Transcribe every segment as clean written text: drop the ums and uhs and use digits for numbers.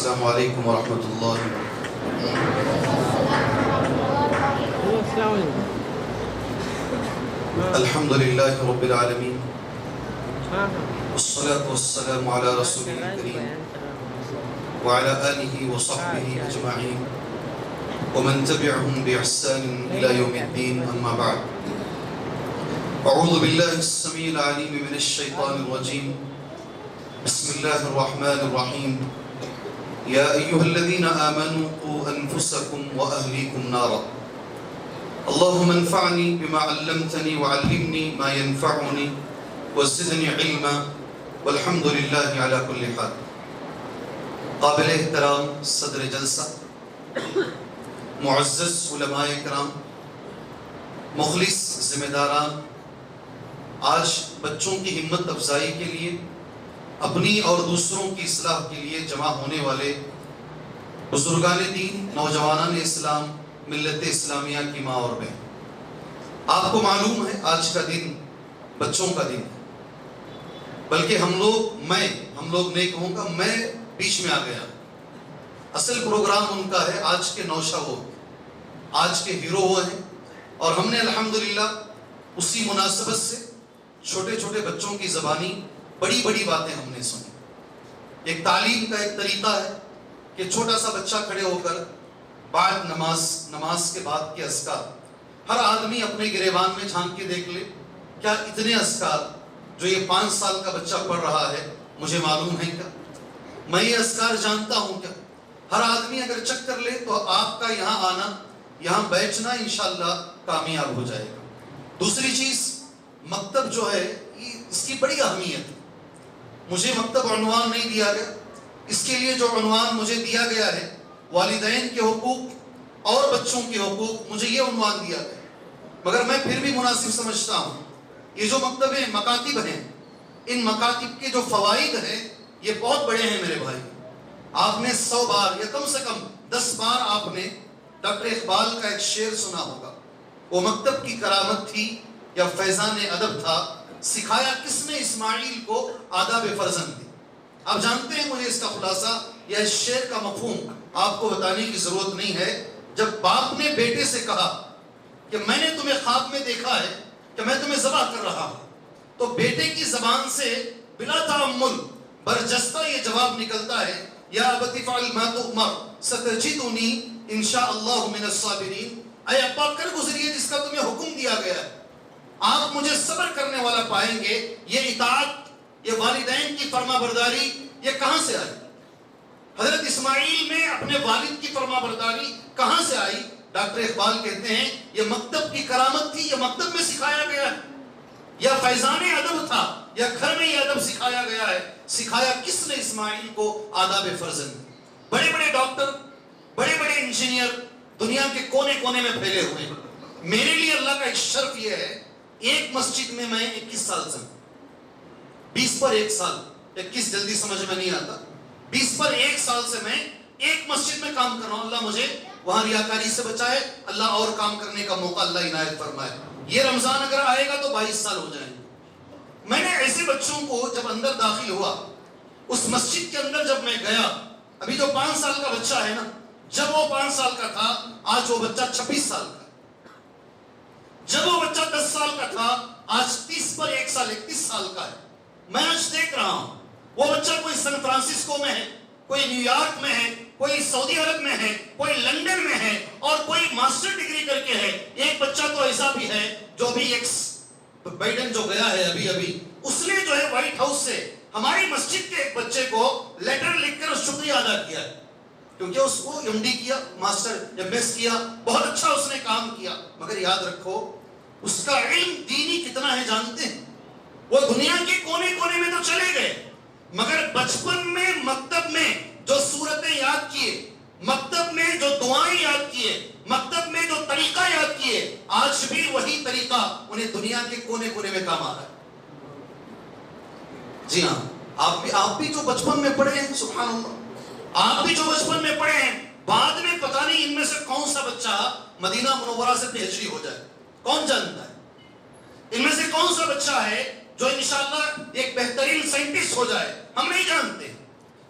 السلام علیکم ورحمۃ اللہ الحمد للہ رب العالمین والصلاة والسلام علی رسول الکریم وعلى آلہ وصحبہ اجمعین ومن تبعهم بإحسان إلى يوم الدين أما بعد أعوذ بالله السميع العليم من الشيطان الرجيم بسم الله الرحمن الرحيم يا أيها الذين آمنوا قوا أنفسكم وأهليكم نارا اللهم انفعني بما علمتني وعلمني ما ينفعني وزدني علما والحمد لله على كل حال. قابل احترام صدر جلسہ، معزز علماء کرام، مخلص ذمہ داران، آج بچوں کی ہمت افزائی کے لیے، اپنی اور دوسروں کی اصلاح کے لیے جمع ہونے والے بزرگان دین، نوجوانان اسلام، ملت اسلامیہ کی ماں اور بہن، آپ کو معلوم ہے آج کا دن بچوں کا دن ہے، بلکہ ہم لوگ نہیں کہوں گا، میں بیچ میں آ گیا. اصل پروگرام ان کا ہے، آج کے نوشہ وہ آج کے ہیرو وہ ہیں، اور ہم نے الحمدللہ اسی مناسبت سے چھوٹے چھوٹے بچوں کی زبانی بڑی بڑی باتیں ہم نے سنی. ایک تعلیم کا ایک طریقہ ہے کہ چھوٹا سا بچہ کھڑے ہو کر بعد نماز کے بعد کے اذکار، ہر آدمی اپنے گریبان میں جھانک کے دیکھ لے، کیا اتنے اذکار جو یہ 5 سال کا بچہ پڑھ رہا ہے مجھے معلوم ہے کیا؟ میں یہ اذکار جانتا ہوں کیا؟ ہر آدمی اگر چیک کر لے تو آپ کا یہاں آنا، یہاں بیٹھنا انشاءاللہ کامیاب ہو جائے گا. دوسری چیز، مکتب جو ہے اس کی بڑی اہمیت ہے. مجھے مکتب عنوان نہیں دیا گیا، اس کے لیے جو عنوان مجھے دیا گیا ہے، والدین کے حقوق اور بچوں کے حقوق، مجھے یہ عنوان دیا گیا، مگر میں پھر بھی مناسب سمجھتا ہوں. یہ جو مکتبیں مکاتب ہیں، ان مکاتب کے جو فوائد ہیں یہ بہت بڑے ہیں میرے بھائی. آپ نے 100 بار یا کم سے کم 10 بار آپ نے ڈاکٹر اقبال کا ایک شعر سنا ہوگا، وہ مکتب کی کرامت تھی یا فیضان ادب تھا، سکھایا کس نے اسماعیل کو آداب فرزند دی. آپ جانتے ہیں، مجھے اس کا خلاصہ یا اس شعر کا مفہوم آپ کو بتانے کی ضرورت نہیں ہے. جب باپ نے بیٹے سے کہا کہ میں نے تمہیں خواب میں دیکھا ہے کہ میں تمہیں ذبح کر رہا ہوں، تو بیٹے کی زبان سے بلا تعمل برجستہ یہ جواب نکلتا ہے، یا ابت افعل ما تؤمر ستجدنی انشاء اللہ من الصابرین. اے ابا کر گزریے جس کا تمہیں حکم دیا گیا ہے، آپ مجھے صبر کرنے والا پائیں گے. یہ اطاعت، یہ والدین کی فرما برداری، یہ کہاں سے آئی؟ حضرت اسماعیل میں اپنے والد کی فرما برداری کہاں سے آئی؟ ڈاکٹر اقبال کہتے ہیں یہ مکتب کی کرامت تھی، یہ مکتب میں سکھایا گیا ہے، یا فیضان ادب تھا، یا گھر میں یہ ادب سکھایا گیا ہے. سکھایا کس نے اسماعیل کو آداب فرزند. بڑے بڑے ڈاکٹر، بڑے بڑے انجینئر دنیا کے کونے کونے میں پھیلے ہوئے ہیں. میرے لیے اللہ کا ایک شرف یہ ہے، ایک مسجد میں 21 سال سے 20 پر 1 سال، 21 جلدی سمجھ میں نہیں آتا، 20 پر 1 سال سے میں ایک مسجد میں کام کر رہا ہوں. اللہ مجھے وہاں ریاکاری سے بچائے، اللہ اور کام کرنے کا موقع اللہ عنایت فرمائے. یہ رمضان اگر آئے گا تو 22 سال ہو جائیں گے. میں نے ایسے بچوں کو جب اندر داخل ہوا، اس مسجد کے اندر جب میں گیا، ابھی جو 5 سال کا بچہ ہے نا، جب وہ 5 سال کا تھا، آج وہ بچہ 26 سال کا. جب وہ بچہ 10 سال کا تھا، آج 30 پر 1 سال 31 سال کا ہے. میں آج دیکھ رہا ہوں وہ بچہ کوئی سن فرانسسکو میں ہے، کوئی نیو یارک میں ہے، کوئی سعودی عرب میں ہے، کوئی لندن میں ہے، اور کوئی ماسٹر ڈگری کر کے ہے. ایک بچہ تو ایسا بھی ہے جو بھی بائیڈن جو گیا ہے ابھی اس نے جو ہے وائٹ ہاؤس سے ہماری مسجد کے ایک بچے کو لیٹر لکھ کر شکریہ ادا کیا ہے، کیونکہ اس کو ایم ڈی کیا، ماسٹر ایم ایس کیا، بہت اچھا اس نے کام کیا. مگر یاد رکھو اس کا علم دینی کتنا ہے جانتے ہیں؟ وہ دنیا کے کونے کونے میں تو چلے گئے، مگر بچپن میں مکتب میں جو سورتیں یاد کیے، مکتب میں جو دعائیں یاد کیے، مکتب میں جو طریقہ یاد کیے، آج بھی وہی طریقہ انہیں دنیا کے کونے کونے میں کام آ رہا ہے. جی ہاں، آپ بھی جو بچپن میں پڑھے ہیں، سبحان اللہ، آپ بھی جو بچپن میں پڑھے ہیں، بعد میں پتہ نہیں ان میں سے کون سا بچہ مدینہ منورہ سے PhD ہو جائے، کون جانتا ہے؟ ان میں سے کون سا بچہ ہے جو انشاءاللہ ایک بہترین سائنٹسٹ ہو جائے؟ ہم نہیں جانتے.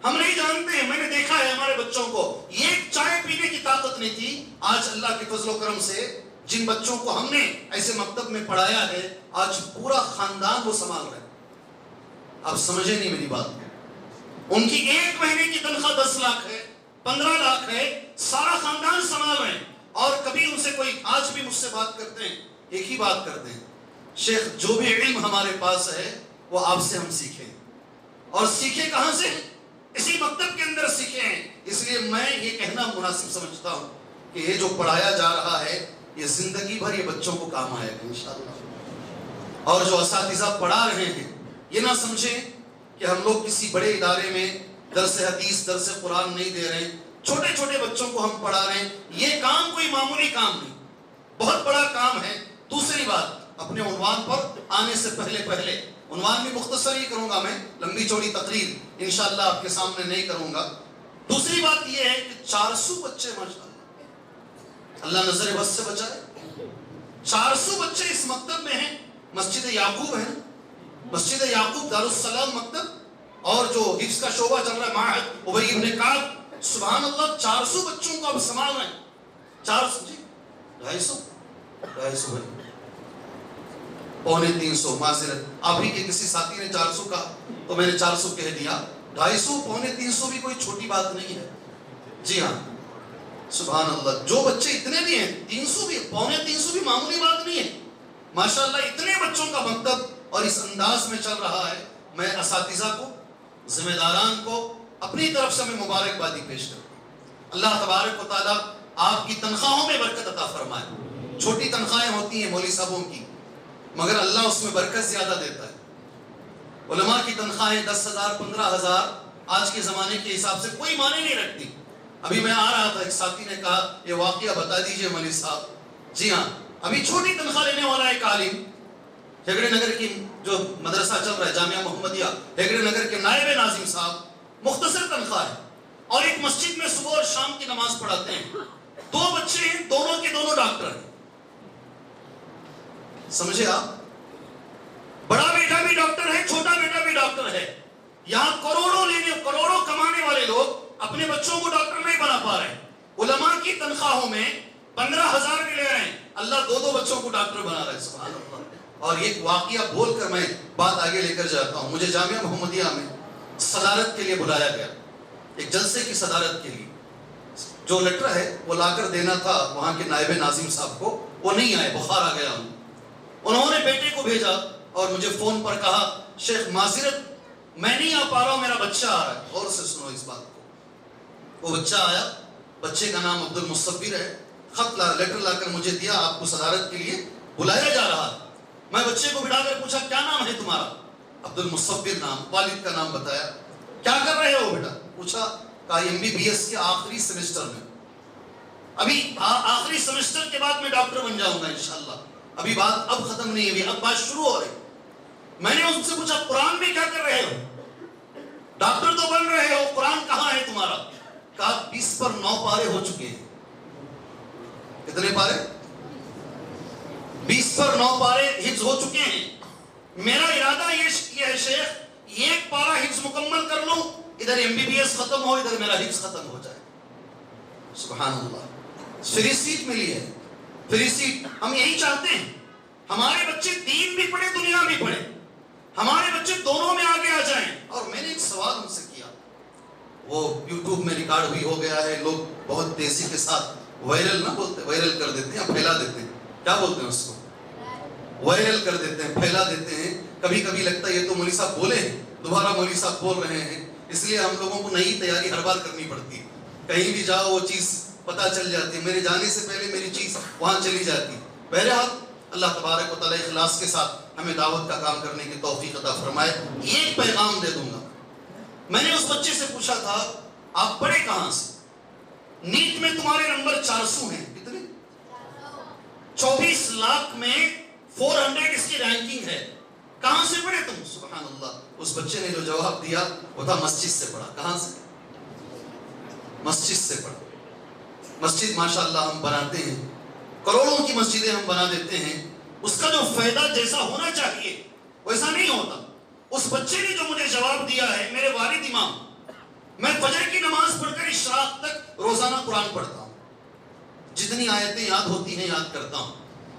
ہم نہیں جانتے ہیں، میں نے دیکھا ہے ہمارے بچوں کو، ایک چائے پینے کی طاقت نہیں تھی، آج اللہ کے فضل و کرم سے جن بچوں کو ہم نے ایسے مکتب میں پڑھایا ہے، آج پورا خاندان وہ سنبھال رہے ہیں۔ آپ سمجھے نہیں میری بات، ان کی ایک مہینے کی تنخواہ 10 لاکھ ہے، 15 لاکھ ہے، سارا خاندان سنبھال رہے ہیں۔ اور کبھی ان سے کوئی آج بھی مجھ سے بات کرتے ہیں، ایک ہی بات کرتے ہیں، شیخ جو بھی علم ہمارے پاس ہے وہ آپ سے ہم سیکھیں، اور سیکھیں کہاں سے؟ اسی مکتب کے اندر سیکھے ہیں۔ اس لیے میں یہ کہنا مناسب سمجھتا ہوں کہ یہ جو پڑھایا جا رہا ہے یہ زندگی بھر یہ بچوں کو کام آئے گا انشاءاللہ۔ اور جو اساتذہ پڑھا رہے ہیں یہ نہ سمجھیں کہ ہم لوگ کسی بڑے ادارے میں درس حدیث درس قرآن نہیں دے رہے ہیں، چھوٹے چھوٹے بچوں کو ہم پڑھا رہے ہیں، یہ کام کوئی معمولی کام نہیں، بہت بڑا کام ہے۔ دوسری بات، اپنے عنوان پر آنے سے پہلے عنوان بھی مختصر ہی کروں گا، میں لمبی چوڑی تقریر انشاءاللہ آپ کے سامنے نہیں کروں گا۔ دوسری بات یہ ہے کہ 400 بچے ماشاءاللہ اللہ نظر بس سے بچائے، 400 بچے اس مکتب میں ہیں۔ مسجد یعقوب ہے، مسجد یعقوب دارالسلام مکتب، اور جو حفظ کا شعبہ چل رہا ہے معہد ابی ابن کعب، سبحان اللہ 400 بچوں کو اب سنبھال رہے ہیں۔ 400 جی 250 بھائی، 250 معذرت، آپ ہی کے کسی ساتھی نے 400 کہا تو میں نے 400 کہہ دیا۔ 250 350 بھی کوئی چھوٹی بات نہیں ہے، جی ہاں سبحان اللہ۔ جو بچے اتنے بھی ہیں، 300 بھی، 350 بھی معمولی بات نہیں ہے ماشاءاللہ۔ اتنے بچوں کا مکتب اور اس انداز میں چل رہا ہے، میں اساتذہ کو، ذمہ داران کو اپنی طرف سے میں مبارکبادی پیش کرتا ہوں۔ اللہ تبارک و تعالیٰ آپ کی تنخواہوں میں برکت عطا فرمائے۔ چھوٹی تنخواہیں ہوتی ہیں مولوی صاحبوں کی، مگر اللہ اس میں برکت زیادہ دیتا ہے۔ علماء کی تنخواہیں 10,000 15,000 آج کے زمانے کے حساب سے کوئی معنی نہیں رکھتی۔ ابھی میں آ رہا تھا، ایک ساتھی نے کہا یہ واقعہ بتا دیجئے مولوی صاحب۔ جی ہاں، ابھی چھوٹی تنخواہ لینے والا ایک عالم ہیگڑے نگر کی جو مدرسہ چل رہا ہے جامعہ محمدیہ ہیگڑے نگر کے نائب ناظم صاحب، مختصر تنخواہ ہے، اور ایک مسجد میں صبح اور شام کی نماز پڑھاتے ہیں۔ 2 بچے ہیں، دونوں کے دونوں ڈاکٹر ہیں، سمجھے آپ؟ بڑا بیٹا بھی ڈاکٹر ہے، چھوٹا بیٹا بھی ڈاکٹر ہے۔ یہاں کروڑوں کمانے والے لوگ اپنے بچوں کو ڈاکٹر نہیں بنا پا رہے ہیں۔ علماء کی تنخواہوں میں 15,000 بھی لے رہے ہیں، اللہ 2 بچوں کو ڈاکٹر بنا رہا ہے سبحان اللہ۔ اور ایک واقعہ بول کر میں بات آگے لے کر جاتا ہوں۔ مجھے جامعہ محمدیہ میں صدارت کے لیے بلایا گیا، ایک جلسے کی صدارت کے لیے۔ جو لیٹر ہے وہ لا کر دینا تھا وہاں کے نائب ناظم صاحب کو، وہ نہیں آئے، بخار آ گیا انہوں نے بیٹے کو بھیجا اور مجھے فون پر کہا شیخ معذرت میں نہیں آ پا رہا ہوں، میرا بچہ آ رہا ہے۔ غور سے سنو اس بات کو۔ وہ بچہ آیا، بچے کا نام عبد المصور ہے، خط لیٹر لا کر مجھے دیا، آپ کو صدارت کے لیے بلایا جا رہا ہے۔ میں بچے کو بٹھا کر پوچھا کیا نام ہے تمہارا؟ عبد المصور نام، والد کا نام بتایا۔ کیا کر رہے ہو بیٹا؟ پوچھا، کہا MBBS کے آخری سیمسٹر میں، ابھی آخری سیمسٹر کے بعد میں ڈاکٹر بن جاؤں گا انشاءاللہ۔ ابھی بات اب ختم نہیں ہوئی، اب بات شروع ہو رہی۔ میں نے ان سے پوچھا قرآن میں کیا کر رہے ہو؟ ڈاکٹر تو بن رہے ہو، قرآن کہاں ہے تمہارا؟ کہا 20 پر 9 پارے ہو چکے ہیں۔ کتنے پارے؟ 20 پر 9 پارے حفظ ہو چکے ہیں۔ میرا ارادہ یہ ہے شیخ، ایک پارا حفظ مکمل کر لوں، ادھر MBBS ختم ہو، ادھر میرا حفظ ختم ہو جائے۔ سبحان اللہ، فری سیٹ ملی ہے، فری سیٹ۔ ہم یہی چاہتے ہیں ہمارے بچے دین بھی پڑھے دنیا بھی پڑھے، ہمارے بچے دونوں میں آگے آ جائیں۔ اور میں نے ایک سوال ان سے کیا، وہ YouTube میں ریکارڈ بھی ہو گیا ہے، لوگ بہت تیزی کے ساتھ وائرل نہ بولتے، وائرل کر دیتے ہیں، پھیلا دیتے ہیں، کیا بولتے ہیں اس کو؟ وائرل کر دیتے ہیں، پھیلا دیتے ہیں۔ کبھی کبھی لگتا ہے یہ تو مولوی صاحب بولے ہیں، دوبارہ مولوی صاحب بول رہے ہیں، اس لیے ہم لوگوں کو نئی تیاری ہر بار کرنی پڑتی ہے۔ کہیں بھی جاؤ وہ چیز پتہ چل جاتی ہے، میرے جانے سے پہلے میری چیز وہاں چلی جاتی ہے۔ بہرحال اللہ تبارک و تعالیٰ اخلاص کے ساتھ ہمیں دعوت کا کام کرنے کی توفیق عطا فرمائے۔ ایک پیغام دے دوں گا، میں نے اس بچے سے پوچھا تھا آپ پڑھے کہاں سے؟ نیٹ میں تمہارے نمبر 400 ہیں، کتنے؟ 24 لاکھ میں 400 اس کی رینکنگ ہے، کہاں سے پڑھے تم؟ سبحان اللہ، اس بچے نے جو جواب دیا وہ تھا مسجد سے پڑھا۔ کہاں سے؟ مسجد سے پڑھا۔ مسجد ماشاءاللہ ہم بناتے ہیں، کروڑوں کی مسجدیں ہم بنا دیتے ہیں، اس کا جو فائدہ جیسا ہونا چاہیے ویسا نہیں ہوتا۔ اس بچے نے جو مجھے جواب دیا ہے، میرے والد امام میں فجر کی نماز پڑھ کر اشراق تک روزانہ قرآن پڑھتا ہوں، جتنی آیتیں یاد ہوتی ہیں یاد کرتا ہوں۔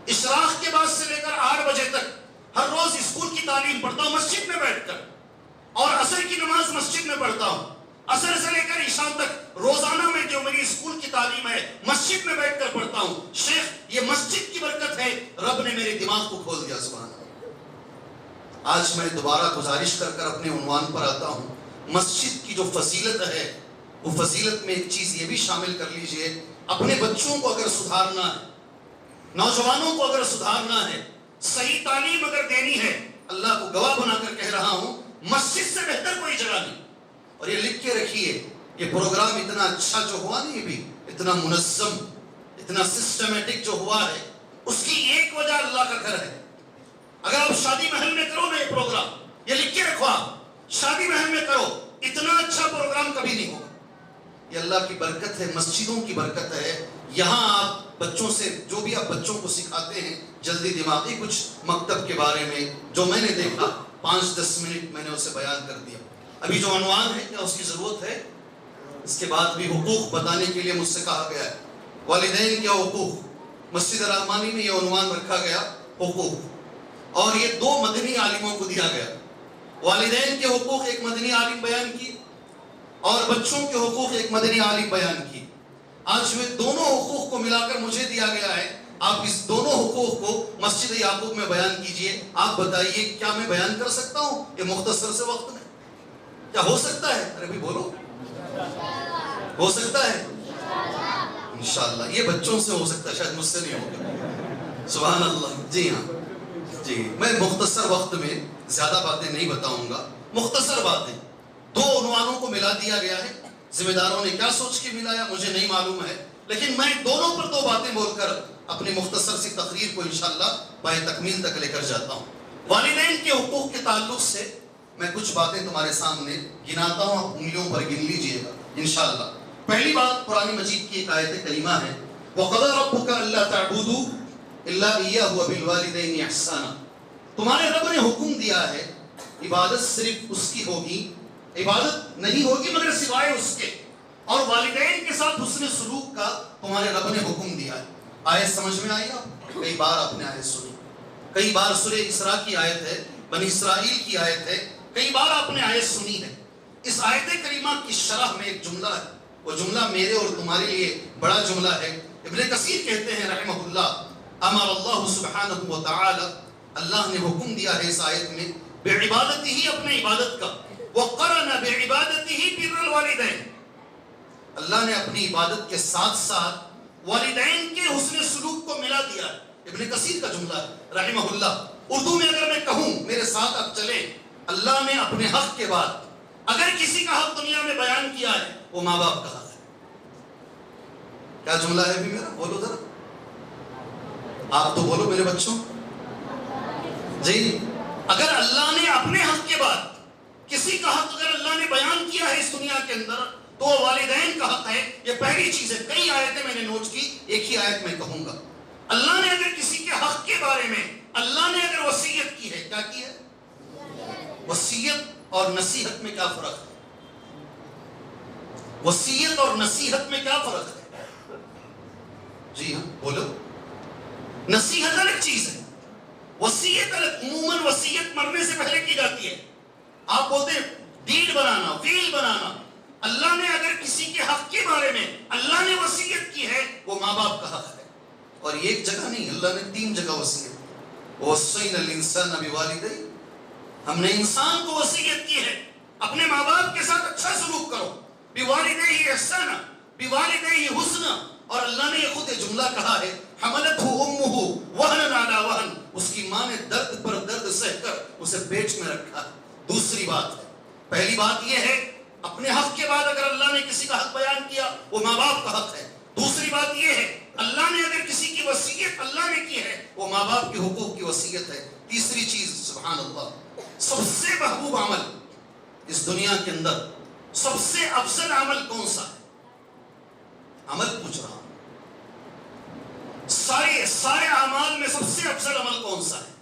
اشراق کے بعد سے لے کر 8 بجے تک ہر روز اسکول کی تعلیم پڑھتا ہوں مسجد میں بیٹھ کر، اور عصر کی نماز مسجد میں پڑھتا ہوں۔ عصر سے لے کر عشاء تک روزانہ میں جو میری اسکول کی تعلیم ہے مسجد میں بیٹھ کر پڑھتا ہوں۔ شیخ یہ مسجد کی برکت ہے، رب نے میرے دماغ کو کھول دیا، سبحان اللہ۔ آج میں دوبارہ گزارش کر کر اپنے عنوان پر آتا ہوں۔ مسجد کی جو فضیلت ہے، وہ فضیلت میں ایک چیز یہ بھی شامل کر لیجئے، اپنے بچوں کو اگر سدھارنا ہے، نوجوانوں کو اگر سدھارنا ہے، صحیح تعلیم اگر دینی ہے، اللہ کو گواہ بنا کر کہہ رہا ہوں، مسجد سے بہتر کوئی جگہ نہیں۔ اور یہ لکھ کے رکھیے، یہ پروگرام اتنا اچھا جو ہوا نہیں، بھی اتنا منظم، اتنا سسٹمیٹک جو ہوا ہے، اس کی ایک وجہ اللہ کا گھر ہے۔ اگر آپ شادی محل میں کرو نا یہ پروگرام، یہ لکھ کے رکھو، آپ شادی محل میں کرو، اتنا اچھا پروگرام کبھی نہیں ہوگا۔ یہ اللہ کی برکت ہے، مسجدوں کی برکت ہے۔ یہاں آپ بچوں سے جو بھی آپ بچوں کو سکھاتے ہیں، جلدی دماغی کچھ مکتب کے بارے میں جو میں نے دیکھا 5-10 منٹ میں نے اسے بیان کر دیا۔ ابھی جو عنوان ہے کیا اس کی ضرورت ہے؟ اس کے بعد بھی حقوق بتانے کے لیے مجھ سے کہا گیا ہے، والدین کیا حقوق، مسجد الرحمانی میں یہ عنوان رکھا گیا، حقوق، اور یہ 2 مدنی عالموں کو دیا گیا۔ والدین کے حقوق ایک مدنی عالم بیان کی، اور بچوں کے حقوق ایک مدنی عالم بیان کی۔ آج میں دونوں حقوق کو ملا کر مجھے دیا گیا ہے، آپ اس دونوں حقوق کو مسجد یعقوب میں بیان کیجئے۔ آپ بتائیے کیا میں بیان کر سکتا ہوں یہ مختصر سے وقت میں؟ کیا ہو سکتا ہے؟ ارے بھی بولو، ہو سکتا ہے انشاءاللہ۔ یہ بچوں سے ہو سکتا ہے، شاید مجھ سے نہیں ہوگا، سبحان اللہ۔ جی ہاں جی، میں مختصر وقت میں زیادہ باتیں نہیں بتاؤں گا، مختصر باتیں۔ 2 عنوانوں کو ملا دیا گیا ہے، ذمہ داروں نے کیا سوچ کے ملایا مجھے نہیں معلوم ہے، لیکن میں دونوں پر 2 باتیں بول کر اپنی مختصر سی تقریر کو انشاءاللہ پائے تکمیل تک لے کر جاتا ہوں۔ والدین کے حقوق کے تعلق سے میں کچھ باتیں تمہارے سامنے گناتا ہوں، آپ انگلیوں پر گن لیجئے گا انشاءاللہ۔ پہلی بات قرآن مجید کی ایک آیت کریمہ ہے، وَقَضَىٰ رَبُّكَ أَلَّا تَعْبُدُوا إِلَّا إِيَّاهُ وَبِالْوَالِدَيْنِ إِحْسَانًا۔ تمہارے رب نے حکم دیا ہے عبادت صرف اس کی ہوگی، عبادت نہیں ہوگی مگر سوائے اس کے، اور والدین کے ساتھ حسن سلوک کا تمہارے رب نے حکم دیا ہے۔ آیت سمجھ میں آئی؟ آپ کئی بار آپ نے آیت سنی، کئی بار سورہ اسراء کی آیت ہے، بنی اسرائیل کی آیت ہے، کئی بار آپ نے آیت سنی ہے۔ اس آیت کریمہ کی شرح میں ایک جملہ ہے، وہ جملہ میرے اور تمہارے لیے بڑا جملہ ہے۔ ابن کثیر کہتے ہیں رحمہ اللہ، امر اللہ سبحانہ وتعالی، اللہ نے حکم دیا ہے اس آیت میں بعبادتہ ہی، اپنے عبادت کا، وقرن بعبادتہ بر الوالدین، اللہ نے اپنی عبادت کے ساتھ ساتھ والدین کے حسن سلوک کو ملا دیا ہے۔ ابن کثیر کا جملہ ہے رحمہ اللہ۔ اردو میں اگر میں کہوں، میرے ساتھ اب چلیں، اللہ نے اپنے حق کے بعد اگر کسی کا حق دنیا میں بیان کیا ہے وہ ماں باپ کا حق ہے۔ کیا جملہ ہے بھی میرا؟ بولو ذرا، آپ تو بولو میرے بچوں جی۔ اگر اللہ نے اپنے حق کے بعد کسی کا حق اگر اللہ نے بیان کیا ہے اس دنیا کے اندر تو وہ والدین کا حق ہے۔ یہ پہلی چیز ہے۔ کئی آیتیں میں نے نوٹ کی، ایک ہی آیت میں کہوں گا۔ اللہ نے اگر کسی کے حق کے بارے میں اللہ نے اگر وصیت کی ہے، کیا کی ہے؟ وصیت اور نصیحت میں کیا فرق ہے؟ وصیت اور نصیحت میں کیا فرق ہے؟ جی ہاں بولو۔ نصیحت الگ چیز ہے، وصیت الگ۔ عموماً وصیت مرنے سے پہلے کی جاتی ہے، آپ بولتے ہیں ڈیڈ بنانا، ویل بنانا۔ اللہ نے اگر کسی کے حق کے بارے میں اللہ نے وصیت کی ہے وہ ماں باپ کا حق ہے۔ اور یہ ایک جگہ نہیں، اللہ نے 3 جگہ وصیت، وَوَصَّيْنَا الْإِنسَانَ بِوَالِدَيْهِ، ہم نے انسان کو وصیت کی ہے اپنے ماں باپ کے ساتھ اچھا سلوک کرو، بِوَالِدَيْهِ إِحْسَانًا، بِوَالِدَيْهِ حُسْنًا۔ اور اللہ نے یہ خود یہ جملہ کہا ہے، حملتہ امہ وہنا علی وہن، اس کی ماں نے درد پر درد سہ کر اسے پیٹ میں رکھا ہے۔ دوسری بات ہے، پہلی بات یہ ہے اپنے حق کے بعد اگر اللہ نے کسی کا حق بیان کیا وہ ماں باپ کا حق ہے۔ دوسری بات یہ ہے اللہ نے اگر کسی کی وصیت اللہ نے کی ہے وہ ماں باپ کے حقوق کی وصیت ہے۔ تیسری چیز، سبحان اللہ، سب سے محبوب عمل اس دنیا کے اندر، سب سے افضل عمل کون سا ہے؟ عمل پوچھ رہا ہوں، سارے اعمال میں سب سے افضل عمل کون سا ہے؟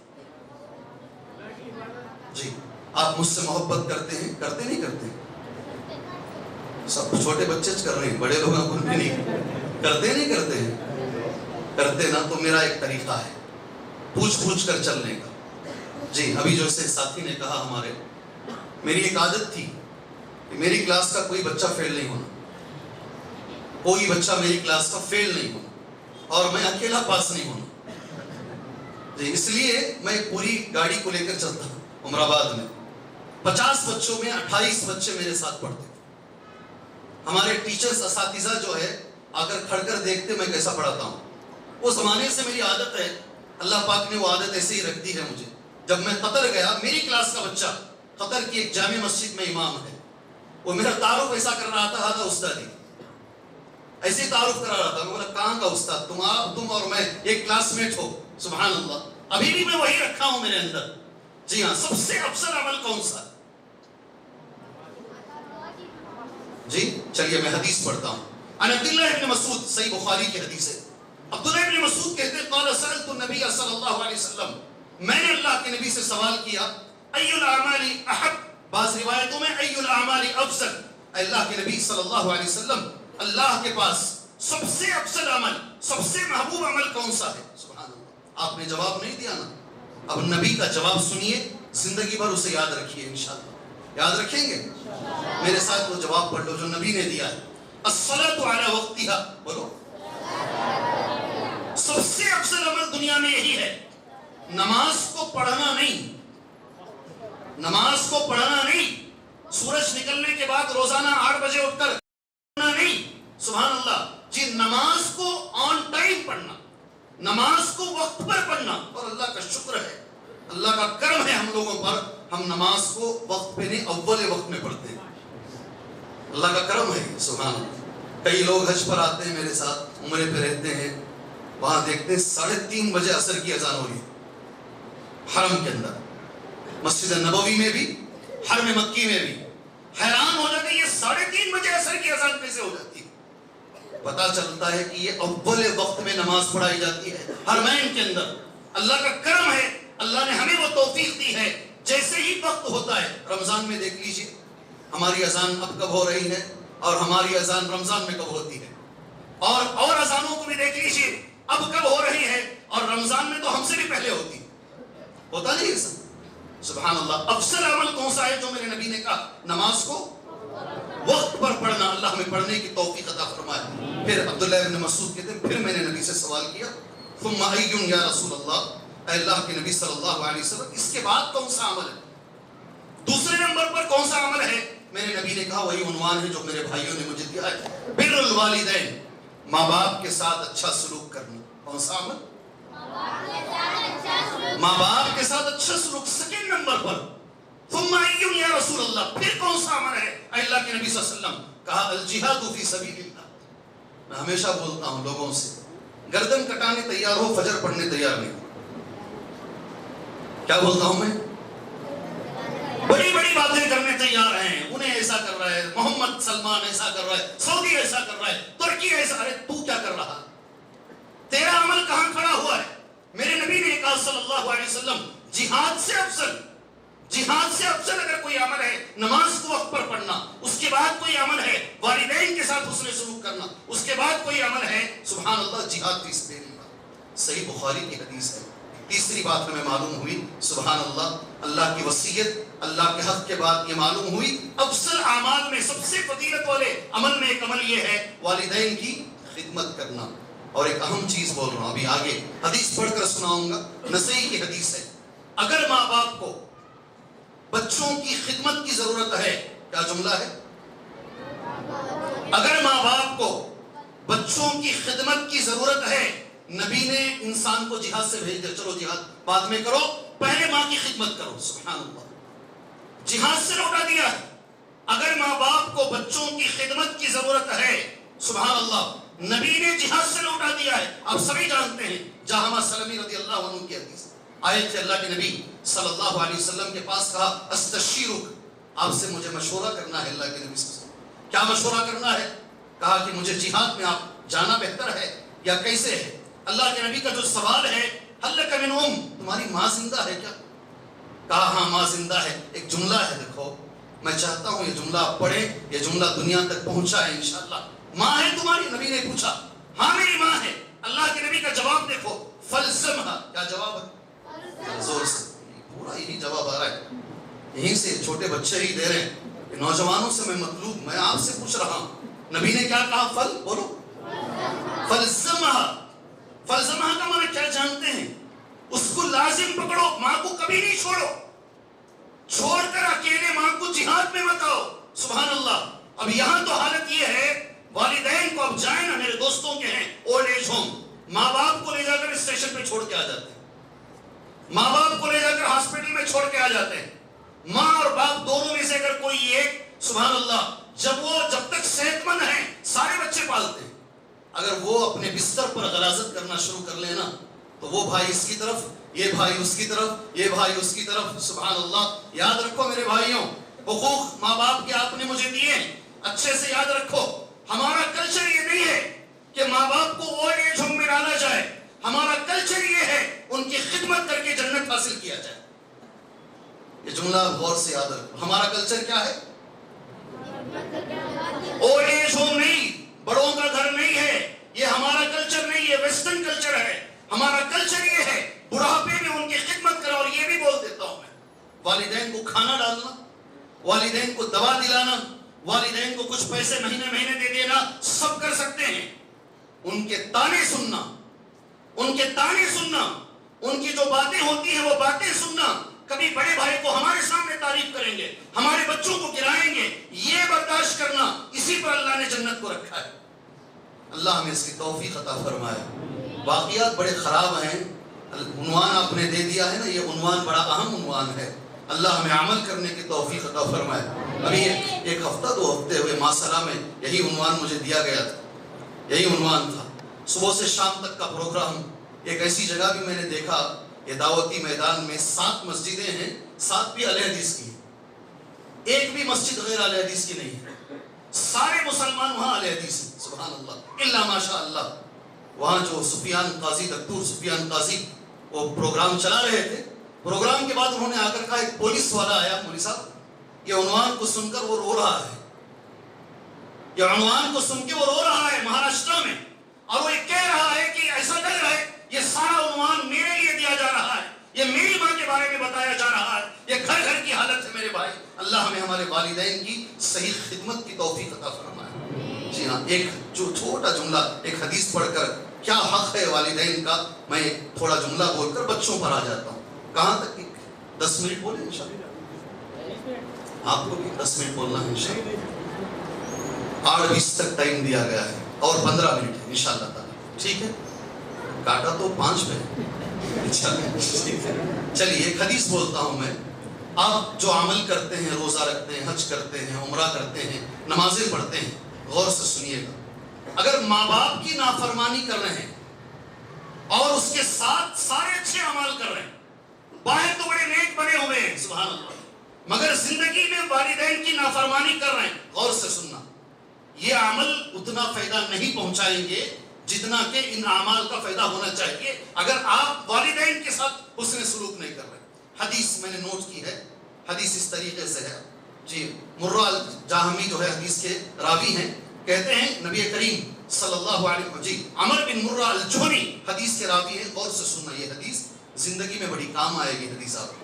جی آپ مجھ سے محبت کرتے ہیں، کرتے نہیں کرتے؟ سب چھوٹے بچے کر رہے ہیں، بڑے لوگ آپ نہیں کرتے ہیں کرتے نا تو میرا ایک طریقہ ہے پوچھ کر چلنے کا. جی ابھی جو سے ساتھی نے کہا ہمارے، میری ایک عادت تھی کہ میری کلاس کا کوئی بچہ فیل نہیں ہونا، کوئی بچہ میری کلاس کا فیل نہیں ہونا، اور میں اکیلا پاس نہیں ہونا. جی اس لیے میں پوری گاڑی کو لے کر چلتا ہوں. عمر آباد میں 50 بچوں میں 28 بچے میرے ساتھ پڑھتے تھے. ہمارے ٹیچرز اساتذہ جو ہے آ کر کھڑ کر دیکھتے میں کیسا پڑھاتا ہوں. وہ زمانے سے میری عادت ہے، اللہ پاک نے وہ عادت ایسے ہی رکھ دی ہے مجھے. جب میں قطر گیا، میری کلاس کا بچہ قطر کی ایک جامع مسجد میں امام ہے، وہ میرا تعارف ایسا کر رہا تھا، ہاں استادی ایسے ہی تعارف کرا رہا تھا. میں بولا کہاں کا استاد؟ تم اور میں ایک کلاس میٹ ہو. سبحان اللہ، ابھی بھی میں وہی رکھا ہوں میرے اندر. جی ہاں، سب سے افضل عمل کون سا؟ جی چلیے میں حدیث پڑھتا ہوں. عن عبداللہ ابن مسعود، صحیح بخاری کی حدیث ہے. عبداللہ ابن مسعود کہتے ہیں قال سألت النبی صلی اللہ علیہ وسلم، میں نے اللہ کے نبی سے سوال کیا، ای الاعمال احب، بعض روایتوں میں ای الاعمال افضل. اللہ کے نبی صلی اللہ علیہ وسلم، اللہ کے پاس سب سے افضل عمل، سب سے محبوب عمل کون سا ہے؟ سبحان اللہ. آپ نے جواب نہیں دیا نا، اب نبی کا جواب سنیے، زندگی بھر اسے یاد رکھیے. انشاءاللہ یاد رکھیں گے. میرے ساتھ وہ جواب پڑھ لو جو نبی نے دیا ہے. الصلاۃ علی وقتها، بولو. سب سے افضل عمل دنیا میں یہی ہے. نماز کو پڑھنا نہیں، نماز کو پڑھنا نہیں، سورج نکلنے کے بعد روزانہ 8 بجے اٹھ کر پڑھنا نہیں. سبحان اللہ. جی نماز کو آن ٹائم پڑھنا، نماز کو وقت پر پڑھنا. اور اللہ کا شکر ہے، اللہ کا کرم ہے ہم لوگوں پر، ہم نماز کو وقت پہ نہیں اول وقت میں پڑھتے ہیں. اللہ کا کرم ہے. سبحان اللہ. کئی لوگ حج پر آتے ہیں میرے ساتھ، عمرے پہ رہتے ہیں، وہاں دیکھتے ہیں 3:30 بجے عصر کی اذان ہو رہی ہے حرم کے اندر، مسجد نبوی میں بھی، حرم مکی میں بھی. حیران ہو جاتے ہیں یہ 3:30 بجے عصر کی اذان کیسے ہو جاتی ہے. پتا چلتا ہے کہ یہ اول وقت میں نماز پڑھائی جاتی ہے حرمین کے اندر. اللہ کا کرم ہے، اللہ نے ہمیں وہ توفیق دی ہے. جیسے ہی وقت ہوتا ہے، رمضان میں دیکھ لیجئے ہماری اذان اب کب ہو رہی ہے، اور ہماری اذان رمضان میں کب ہوتی ہے، اور اذانوں کو بھی دیکھ لیجئے اب کب ہو رہی ہے، اور رمضان میں تو ہم سے بھی پہلے ہوتی ہوتا نہیں ایسا. سبحان اللہ. افضل عمل کون سا ہے جو میرے نبی نے کہا؟ نماز کو وقت پر پڑھنا. اللہ ہمیں پڑھنے کی توفیق عطا فرمائے. پھر عبداللہ ابن مسعود کہتے ہیں پھر میں نے نبی سے سوال کیا، ثم ای یا رسول اللہ، اے اللہ کے نبی صلی اللہ علیہ وسلم اس کے بعد کون سا عمل ہے، دوسرے نمبر پر کون سا عمل ہے؟ میرے نبی نے کہا وہی عنوان ہے جو میرے بھائیوں نے مجھے دیا ہے، بر الوالدین، ماں باپ کے ساتھ اچھا سلوک کرنا. کون سا عمل؟ ماں باپ کے ساتھ اچھا سلوک. سیکنڈ نمبر پر ثم ای یا رسول اللہ، پھر کون سا عمل ہے اے اللہ کے نبی صلی اللہ علیہ وسلم؟ کہا الجہاد فی سبیل اللہ. میں ہمیشہ بولتا ہوں لوگوں سے، گردن کٹانے تیار ہو، فجر پڑھنے تیار نہیں. کیا بولتا ہوں میں؟ بڑی بڑی باتیں کرنے تیار ہیں، انہیں ایسا کر رہا ہے، محمد سلمان ایسا کر رہا ہے، سعودی ایسا کر رہا ہے، ترکی ایسا. ارے تو کیا کر رہا؟ تیرا عمل کہاں کھڑا ہوا ہے؟ میرے نبی نے کہا صلی اللہ علیہ وسلم جہاد سے افضل، جہاد سے افضل اگر کوئی عمل ہے نماز کو وقت پر پڑھنا. اس کے بعد کوئی عمل ہے والدین کے ساتھ حسن سلوک کرنا. اس کے بعد کوئی عمل ہے سبحان اللہ جہاد فی سبیل اللہ. صحیح بخاری کی حدیث ہے. تیسری بات ہمیں معلوم ہوئی سبحان اللہ، اللہ کی وصیت، اللہ کے حق کے بعد یہ معلوم ہوئی افضل اعمال میں سب سے فضیلت والے عمل میں ایک عمل یہ ہے والدین کی خدمت کرنا. اور ایک اہم چیز بول رہا ہوں، ابھی آگے حدیث پڑھ کر سناؤں گا، نسائی کی حدیث ہے. اگر ماں باپ کو بچوں کی خدمت کی ضرورت ہے، کیا جملہ ہے؟ اگر ماں باپ کو بچوں کی خدمت کی ضرورت ہے، نبی نے انسان کو جہاد سے بھیج دیا، چلو جہاد بعد میں کرو، پہلے ماں کی خدمت کرو. سبحان اللہ. جہاد سے لوٹا دیا ہے. اگر ماں باپ کو بچوں کی خدمت کی ضرورت ہے، سبحان اللہ، نبی نے جہاد سے لوٹا دیا ہے. آپ سبھی جانتے ہیں جہاں سلمی رضی اللہ عنہ کی حدیث آئے تھے، اللہ کے نبی صلی اللہ علیہ وسلم کے پاس کہا استشیرک، آپ سے مجھے مشورہ کرنا ہے. اللہ کے نبی صلی اللہ علیہ وسلم کیا مشورہ کرنا ہے؟ کہا کہ مجھے جہاد میں آپ جانا بہتر ہے یا کیسے ہے؟ اللہ کے نبی کا جو سوال ہے حل لک من ام، تمہاری ماں زندہ ہے کیا؟ کہا ہاں ماں زندہ ہے. ایک جملہ ہے دیکھو، میں چاہتا ہوں یہ جملہ آپ پڑھیں، یہ جملہ دنیا تک پہنچائے انشاءاللہ۔ ماں ہے تمہاری؟ نبی نے پوچھا۔ ہاں میری ماں ہے۔ اللہ کے نبی کا جواب دیکھو، فلزمھا، کیا جواب ہے؟ زور سے پورا یہی جواب آ رہا ہے، یہیں سے چھوٹے بچے ہی دے رہے ہیں کہ نوجوانوں سے میں مطلوب، میں آپ سے پوچھ رہا ہوں، نبی نے کیا کہا؟ فل بولو، فلزمھا۔ فلزمھا کا معنی کیا جانتے ہیں؟ اس کو لازم پکڑو، ماں کو کبھی نہیں چھوڑو، چھوڑ کر اکیلے ماں کو جہاد میں مت آؤ۔ سبحان اللہ۔ اب یہاں تو حالت یہ ہے، والدین کو اب جائیں نا، میرے دوستوں کے ہیں اولڈ ایج ہوم، ماں باپ کو لے جا کر اسٹیشن پہ چھوڑ کے آ جاتے ہیں، ماں باپ کو لے جا کر ہاسپٹل میں چھوڑ کے آ جاتے ہیں۔ ماں اور باپ دونوں میں سے اگر کوئی ایک، سبحان اللہ، جب تک صحت مند ہیں سارے بچے پالتے ہیں، اگر وہ اپنے بستر پر غلاظت کرنا شروع کر لیں نا، تو وہ بھائی اس کی طرف، یہ بھائی اس کی طرف، یہ بھائی اس کی طرف۔ سبحان اللہ۔ یاد رکھو میرے بھائیوں، حقوق ماں باپ کے آپ نے مجھے دیے، اچھے سے یاد رکھو۔ ہمارا کلچر یہ نہیں ہے کہ ماں باپ کو اولڈ ایج ہوم میں ڈالا جائے، ہمارا کلچر یہ ہے ان کی خدمت کر کے جنت حاصل کیا جائے۔ یہ جملہ غور سے یاد رکھو، ہمارا کلچر کیا ہے؟ اولڈ ایج ہوم نہیں، بڑوں کا گھر نہیں ہے، یہ ہمارا کلچر نہیں ہے، ویسٹرن کلچر ہے۔ ہمارا کلچر یہ ہے بڑھاپے میں ان کی خدمت کرو۔ اور یہ بھی بول دیتا ہوں میں، والدین کو کھانا ڈالنا، والدین کو دوا دلانا، والدین کو کچھ پیسے مہینے دے دینا، سب کر سکتے ہیں۔ ان کے تانے سننا، ان کے تانے سننا، ان کی جو باتیں ہوتی ہیں وہ باتیں سننا، کبھی بڑے بھائی کو ہمارے سامنے تعریف کریں گے، ہمارے بچوں کو گرائیں گے، یہ برداشت کرنا، اسی پر اللہ نے جنت کو رکھا ہے۔ اللہ ہمیں اس کی توفیق عطا فرمائے۔ واقعات بڑے خراب ہیں، عنوان آپ نے دے دیا ہے نا، یہ عنوان بڑا اہم عنوان ہے۔ اللہ ہمیں عمل کرنے کی توفیق عطا فرمائے۔ ابھی ایک ہفتہ 2 ہفتے ہوئے ماسلہ میں یہی عنوان مجھے دیا گیا تھا، یہی عنوان تھا، صبح سے شام تک کا پروگرام۔ ایک ایسی جگہ بھی میں نے دیکھا، یہ دعوتی میدان میں 7 مسجدیں ہیں، 7 بھی اہل حدیث کی ہیں، ایک بھی مسجد غیر اہل حدیث کی نہیں ہے، سارے مسلمان وہاں اہل حدیث ہیں۔ سبحان اللہ، الا ماشاء اللہ۔ وہاں جو سفیان قاضی، دکتور سفیان قاضی، وہ پروگرام چلا رہے تھے، پروگرام کے بعد انہوں نے آ کر کہا، ایک پولیس والا آیا، مولوی صاحب، یہ عنوان کو سن کر وہ رو رہا ہے، یہ عنوان کو سن کے وہ رو رہا ہے مہاراشٹر میں، اور وہ یہ کہہ رہا ہے کہ ایسا لگ رہا ہے یہ سارا عنوان میرے لیے دیا جا رہا ہے، یہ میری ماں کے بارے میں بتایا جا رہا ہے، یہ گھر گھر کی حالت ہے میرے بھائی۔ اللہ ہمیں ہمارے والدین کی صحیح خدمت کی توفیق عطا فرمائے۔ جی ہاں، ایک جو چھوٹا جملہ، ایک حدیث پڑھ کر، کیا حق ہے والدین کا، میں تھوڑا جملہ بول کر بچوں پر آ جاتا ہوں۔ کہاں تک؟ 10 منٹ بولیں انشاءاللہ، آپ کو بھی 10 منٹ بولنا ہے انشاءاللہ۔ 8:20 تک ٹائم دیا گیا ہے اور 15 منٹ ہے انشاءاللہ تعالی، ٹھیک ہے؟ کاٹا تو 5 پہ، چلیے ایک حدیث بولتا ہوں میں۔ آپ جو عمل کرتے ہیں، روزہ رکھتے ہیں، حج کرتے ہیں، عمرہ کرتے ہیں، نمازیں پڑھتے ہیں، غور سے سنیے گا، اگر ماں باپ کی نافرمانی کر رہے ہیں اور اس کے ساتھ سارے اچھے اعمال کر رہے ہیں، باہر تو بڑے نیک بنے ہوئے ہیں، سبحان اللہ، مگر زندگی میں والدین کی نافرمانی کر رہے ہیں، غور سے سننا، یہ عمل اتنا فائدہ نہیں پہنچائیں گے جتنا کہ ان اعمال کا فائدہ ہونا چاہیے اگر آپ والدین کے ساتھ حسن سلوک نہیں کر رہے۔ حدیث میں نے نوٹ کی ہے، حدیث اس طریقے سے ہے جی، مرہ الجاہمی جو ہے حدیث کے راوی ہیں، کہتے ہیں نبی کریم صلی اللہ علیہ وسلم، جی عمر بن مرہ الجہنی حدیث کے راوی ہیں، غور سے سننا، یہ حدیث زندگی میں بڑی کام آئے گی حدیث آپ کو۔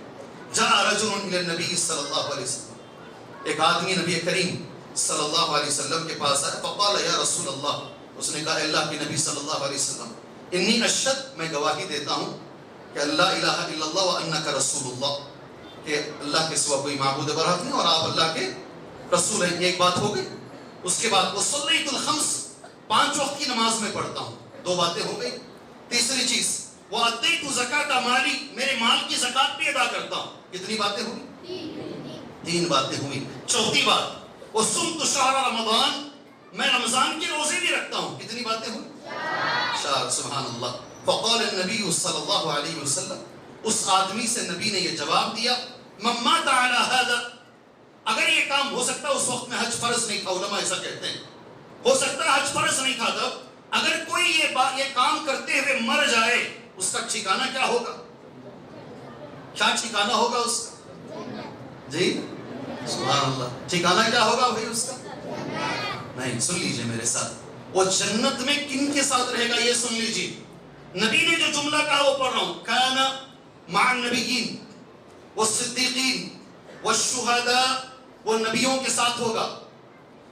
جاء رجل الی النبی صلی اللہ علیہ وسلم، ایک آدمی نبی کریم صلی اللہ علیہ وسلم کے پاس آیا، فقال یا رسول اللہ، اس نے کہا اللہ کے نبی صلی اللہ علیہ وسلم، انی اشہد، میں گواہی دیتا ہوں کہ اللہ الہ الا اللہ وانک رسول اللہ، کہ اللہ کے سوا کوئی معبود برحق نہیں اور آپ اللہ کے رسول ہیں۔ ایک بات ہو گئی، اس کے بعد وصلیت الخمس، 5 وقت کی نماز میں پڑھتا ہوں، 2 باتیں ہو گئی۔ تیسری چیز، وَأَتَيْتُ زَكَاةَ مَالِي، میرے مال کی زکوٰۃ بھی ادا کرتا ہوں۔ کتنی باتیں ہوئی؟ 3 باتیں ہوئی۔ چوتھی بات، وَصُمْتُ شَهْرَ رمضان، میں رمضان کے روزے بھی رکھتا ہوں۔ کتنی باتیں ہوئی؟ 4۔ سبحان اللہ۔ فقال النبی صلی اللہ علیہ وسلم، اس آدمی سے نبی نے یہ جواب دیا، من مات علی ھذا، اگر یہ کام ہو سکتا ہے اس وقت میں حج فرض نہیں تھا، علماء ایسا کہتے ہیں، ہو سکتا ہے حج فرض نہیں تھا تب، اگر کوئی یہ کام کرتے ہوئے مر جائے، اس کا ٹھکانہ کیا ہوگا؟ کیا ٹھکانہ ہوگا اس کا؟ جی سبحان اللہ. ٹھکانہ کیا ہوگا بھائی اس کا؟ نہیں. سن لیجئے میرے ساتھ, وہ جنت میں کن کے ساتھ رہے گا یہ سن لیجئے. نبی نے جو جملہ کہا وہ پڑھ رہا ہوں, کانا مع النبیین والصدیقین والشہداء, وہ نبیوں کے ساتھ ہوگا,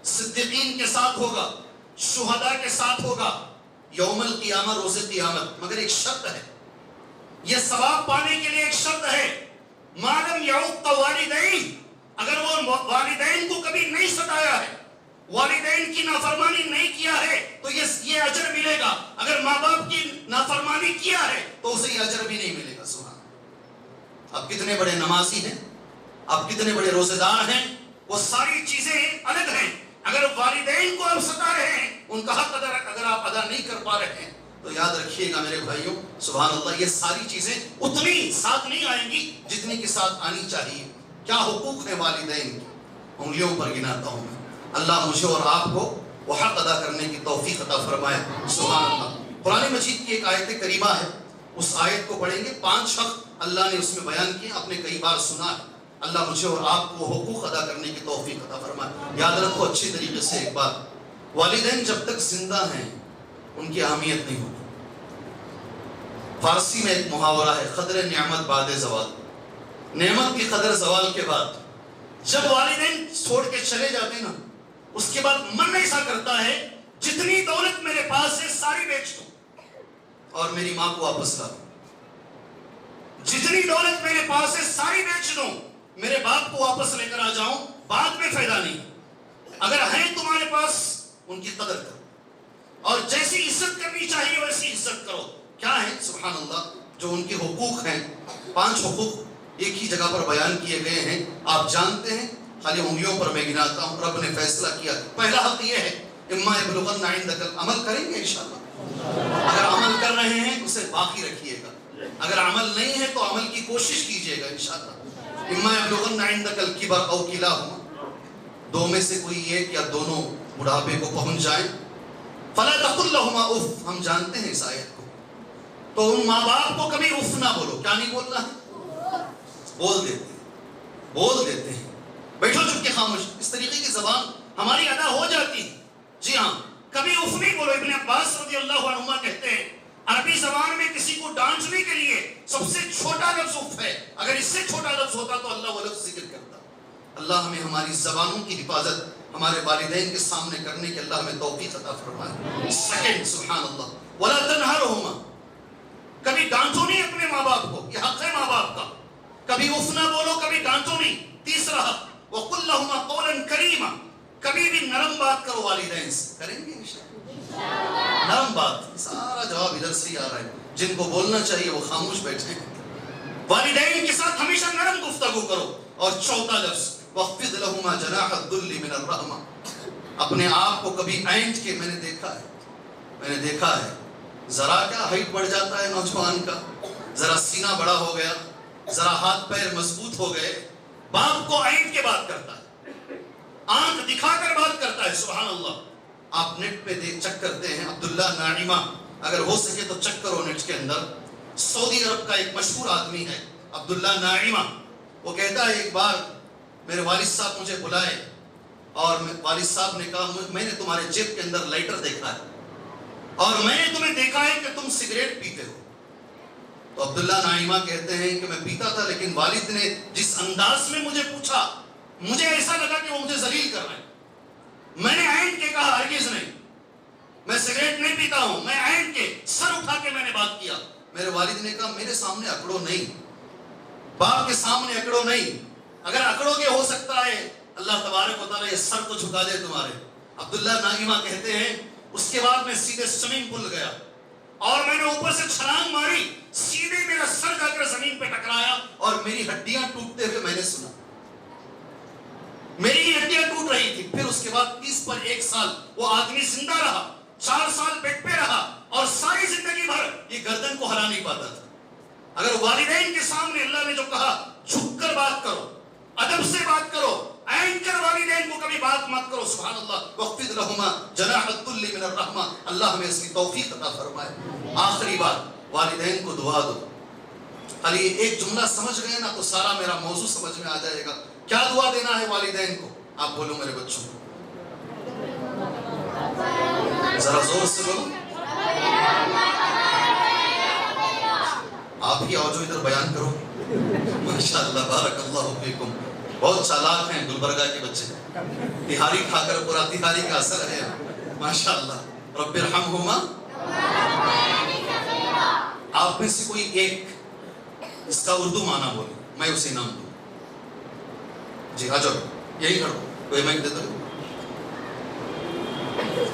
صدیقین کے ساتھ ہوگا, شہداء کے ساتھ ہوگا یوم القیامہ, روز قیامت. مگر ایک شرط ہے, یہ ثواب پانے کے لیے ایک شرط ہے, ما لم یعق والدین, اگر وہ والدین کو کبھی نہیں ستایا ہے, والدین کی نافرمانی نہیں کیا ہے تو یہ اجر ملے گا. اگر ماں باپ کی نافرمانی کیا ہے تو اسے یہ اجر بھی نہیں ملے گا. سبحان. آپ کتنے بڑے نمازی ہیں, آپ کتنے بڑے روزے دار ہیں, وہ ساری چیزیں الگ ہیں. اگر والدین کو آپ ستا رہے ہیں, ان کا حق اگر آپ ادا نہیں کر پا رہے ہیں تو یاد رکھیے گا میرے بھائیوں, سبحان اللہ, یہ ساری چیزیں اتنی ساتھ نہیں آئیں گی جتنی کے ساتھ آنی چاہیے. کیا حقوق ہیں والدین کے, انگلیوں پر گناتا ہوں میں. اللہ مجھے اور آپ کو وہ حق ادا کرنے کی توفیق عطا فرمائے. سبحان اللہ. قرآن مجید کی ایک آیت کریمہ ہے, اس آیت کو پڑھیں گے. 5 حق اللہ نے اس میں بیان کیے, آپ نے کئی بار سنا ہے. اللہ مجھے اور آپ کو حقوق ادا کرنے کی توفیق عطا فرمائے. یاد رکھو اچھی طریقے سے ایک بات, والدین جب تک زندہ ہیں ان کی اہمیت نہیں ہوتی. فارسی میں ایک محاورہ ہے, قدر نعمت بعد زوال. نعمت کی قدر زوال کے بعد. جب والدین چھوڑ کے چلے جاتے ہیں نا, اس کے بعد من ایسا کرتا ہے جتنی دولت میرے پاس ہے ساری بیچ دوں اور میری ماں کو واپس لا دوں. جتنی دولت میرے پاس ہے ساری بیچ دوں, میرے باپ کو واپس لے کر آ جاؤں, بعد میں فائدہ نہیں. اگر ہیں تمہارے پاس ان کی قدر کرو, اور جیسی عزت کرنی چاہیے ویسی عزت کرو. کیا ہے سبحان اللہ, جو ان کے حقوق ہیں, 5 حقوق ایک ہی جگہ پر بیان کیے گئے ہیں. آپ جانتے ہیں, خالی انگلیوں پر میں گناتا ہوں. رب نے فیصلہ کیا, پہلا حق یہ ہے, اما یبلغن عندک, عمل کریں گے انشاءاللہ. اگر عمل کر رہے ہیں اسے باقی رکھیے گا, اگر عمل نہیں ہے تو عمل کی کوشش کیجیے گا انشاءاللہ. اما یبلغن عندک الکبر او کلاہما, 2 میں سے کوئی ایک یا دونوں بڑھاپے کو پہنچ جائیں, فلا تقل لهما اف. ہم جانتے ہیں اس آیت کو, تو ان ماں باپ کو کبھی اف نہ بولو. کیا نہیں بولنا ہے؟ بول دیتے ہیں. بیٹھو چپ کے خاموش. اس طریقے کی زبان ہماری ادا ہو جاتی ہے. جی ہاں, کبھی اف نہیں بولو. ابن عباس رضی اللہ عنہما کہتے ہیں, عربی زبان میں کسی کو ڈانٹنے کے لیے سب سے چھوٹا لفظ اف ہے. اگر اس سے چھوٹا لفظ ہوتا تو اللہ وہ لفظ ذکر کرتا. اللہ ہمیں ہماری زبانوں کی حفاظت ہمارے والدین کے سامنے کرنے کے اللہ ہمیں توفیق عطا فرمائے. سیکنڈ, سبحان اللہ, ولا تنہرہما, کبھی ڈانٹو نہیں اپنے ماں باپ کو, یہ حق ہے ماں باپ کا. کبھی اف نہ بولو, کبھی ڈانٹو نہیں. تیسرا حق, وقل لہما قولا کریما, کبھی بھی نرم بات کرو والدین سے. کریں گے انشاءاللہ نرم بات. سارا جواب ادھر سے ہی آ رہا ہے. جن کو بولنا چاہیے وہ خاموش بیٹھے ہیں. والدین کے ساتھ ہمیشہ نرم گفتگو کرو. اور چوتھا لفظ, وَخْفِضْ لَهُمَا جَنَاحَ الذُّلِّ مِنَ الرَّحْمَةِ, اپنے آپ کو کبھی اینٹ کے, میں نے دیکھا ہے ذرا کیا ہائٹ بڑھ جاتا ہے نوجوان کا, ذرا سینہ بڑا ہو گیا, ذرا ہاتھ پیر مضبوط ہو گئے, باپ کو اینٹ کے بات کرتا ہے, آنکھ دکھا کر بات کرتا ہے. سبحان اللہ. آپ نیٹ پہ چیک کرتے ہیں, عبداللہ ناعمہ, اگر ہو سکے تو چیک کرو نیٹ کے اندر. سعودی عرب کا ایک مشہور آدمی ہے عبداللہ ناعمہ. وہ کہتا ہے, ایک بار میرے والد صاحب مجھے بلائے اور والد صاحب نے کہا, میں نے تمہارے جیب کے اندر لائٹر دیکھا ہے اور میں نے تمہیں دیکھا ہے کہ تم سگریٹ پیتے ہو. تو عبداللہ ناعمہ کہتے ہیں کہ میں پیتا تھا, لیکن والد نے جس انداز میں مجھے پوچھا, مجھے ایسا لگا کہ وہ مجھے ذلیل کر رہے ہیں. میں نے عین کے کہا, ہرگز نہیں, میں سگریٹ نہیں پیتا ہوں. میں عین کے سر اٹھا کے میں نے بات کیا. میرے والد نے کہا, میرے سامنے اکڑو نہیں, باپ کے سامنے اکڑو نہیں. اگر اکڑو گے ہو سکتا ہے اللہ تبارک و تعالیٰ یہ سر کو جھکا دے تمہارے. عبداللہ ناعمہ کہتے ہیں, اس کے بعد میں سیدھے سوئمنگ پول گیا اور میں نے اوپر سے چھلانگ ماری, سیدھے میرا سر جا کر زمین پہ ٹکرایا اور میری ہڈیاں ٹوٹتے ہوئے میں نے سنا. میری ہی ہڈیاں ٹوٹ رہی تھی. پھر اس کے بعد 30 پر 1 سال وہ آدمی زندہ رہا, 4 سال بیڈ پہ رہا اور ساری زندگی بھر یہ گردن کو ہلا نہیں پاتا تھا. اگر والدین کے سامنے اللہ نے جو کہا, جھک کر بات کرو, ادب سے بات کرو, عین کر والدین کو کبھی بات مت کرو. سبحان اللہ. وَخْفِضْ لَهُمَا جَنَاحَ الذُّلِّ مِنَ الرَّحْمَةِ, اللہ ہمیں اس کی توفیق عطا فرمائے. آخری بات, والدین کو دعا دو. خالی ایک جملہ سمجھ گئے نا تو سارا میرا موضوع سمجھ میں آ جائے گا. کیا دعا دینا ہے والدین کو؟ آپ بولو میرے بچوں، ذرا زور سے بولو. آپ ہی آؤ جو ادھر بیان کرو. ماشاءاللہ بارک اللہ فیکم. بہت چالاک ہیں گلبرگہ کے بچے. تہاری کھا کر پورا تہاری کا اثر ہے ماشاءاللہ. رب ارحمہما. آپ میں سے کوئی ایک اس کا اردو معنی بولے، میں اسے نام دوں. جی آ جاؤ، یہی کھڑو، کوئی مائک دے دو.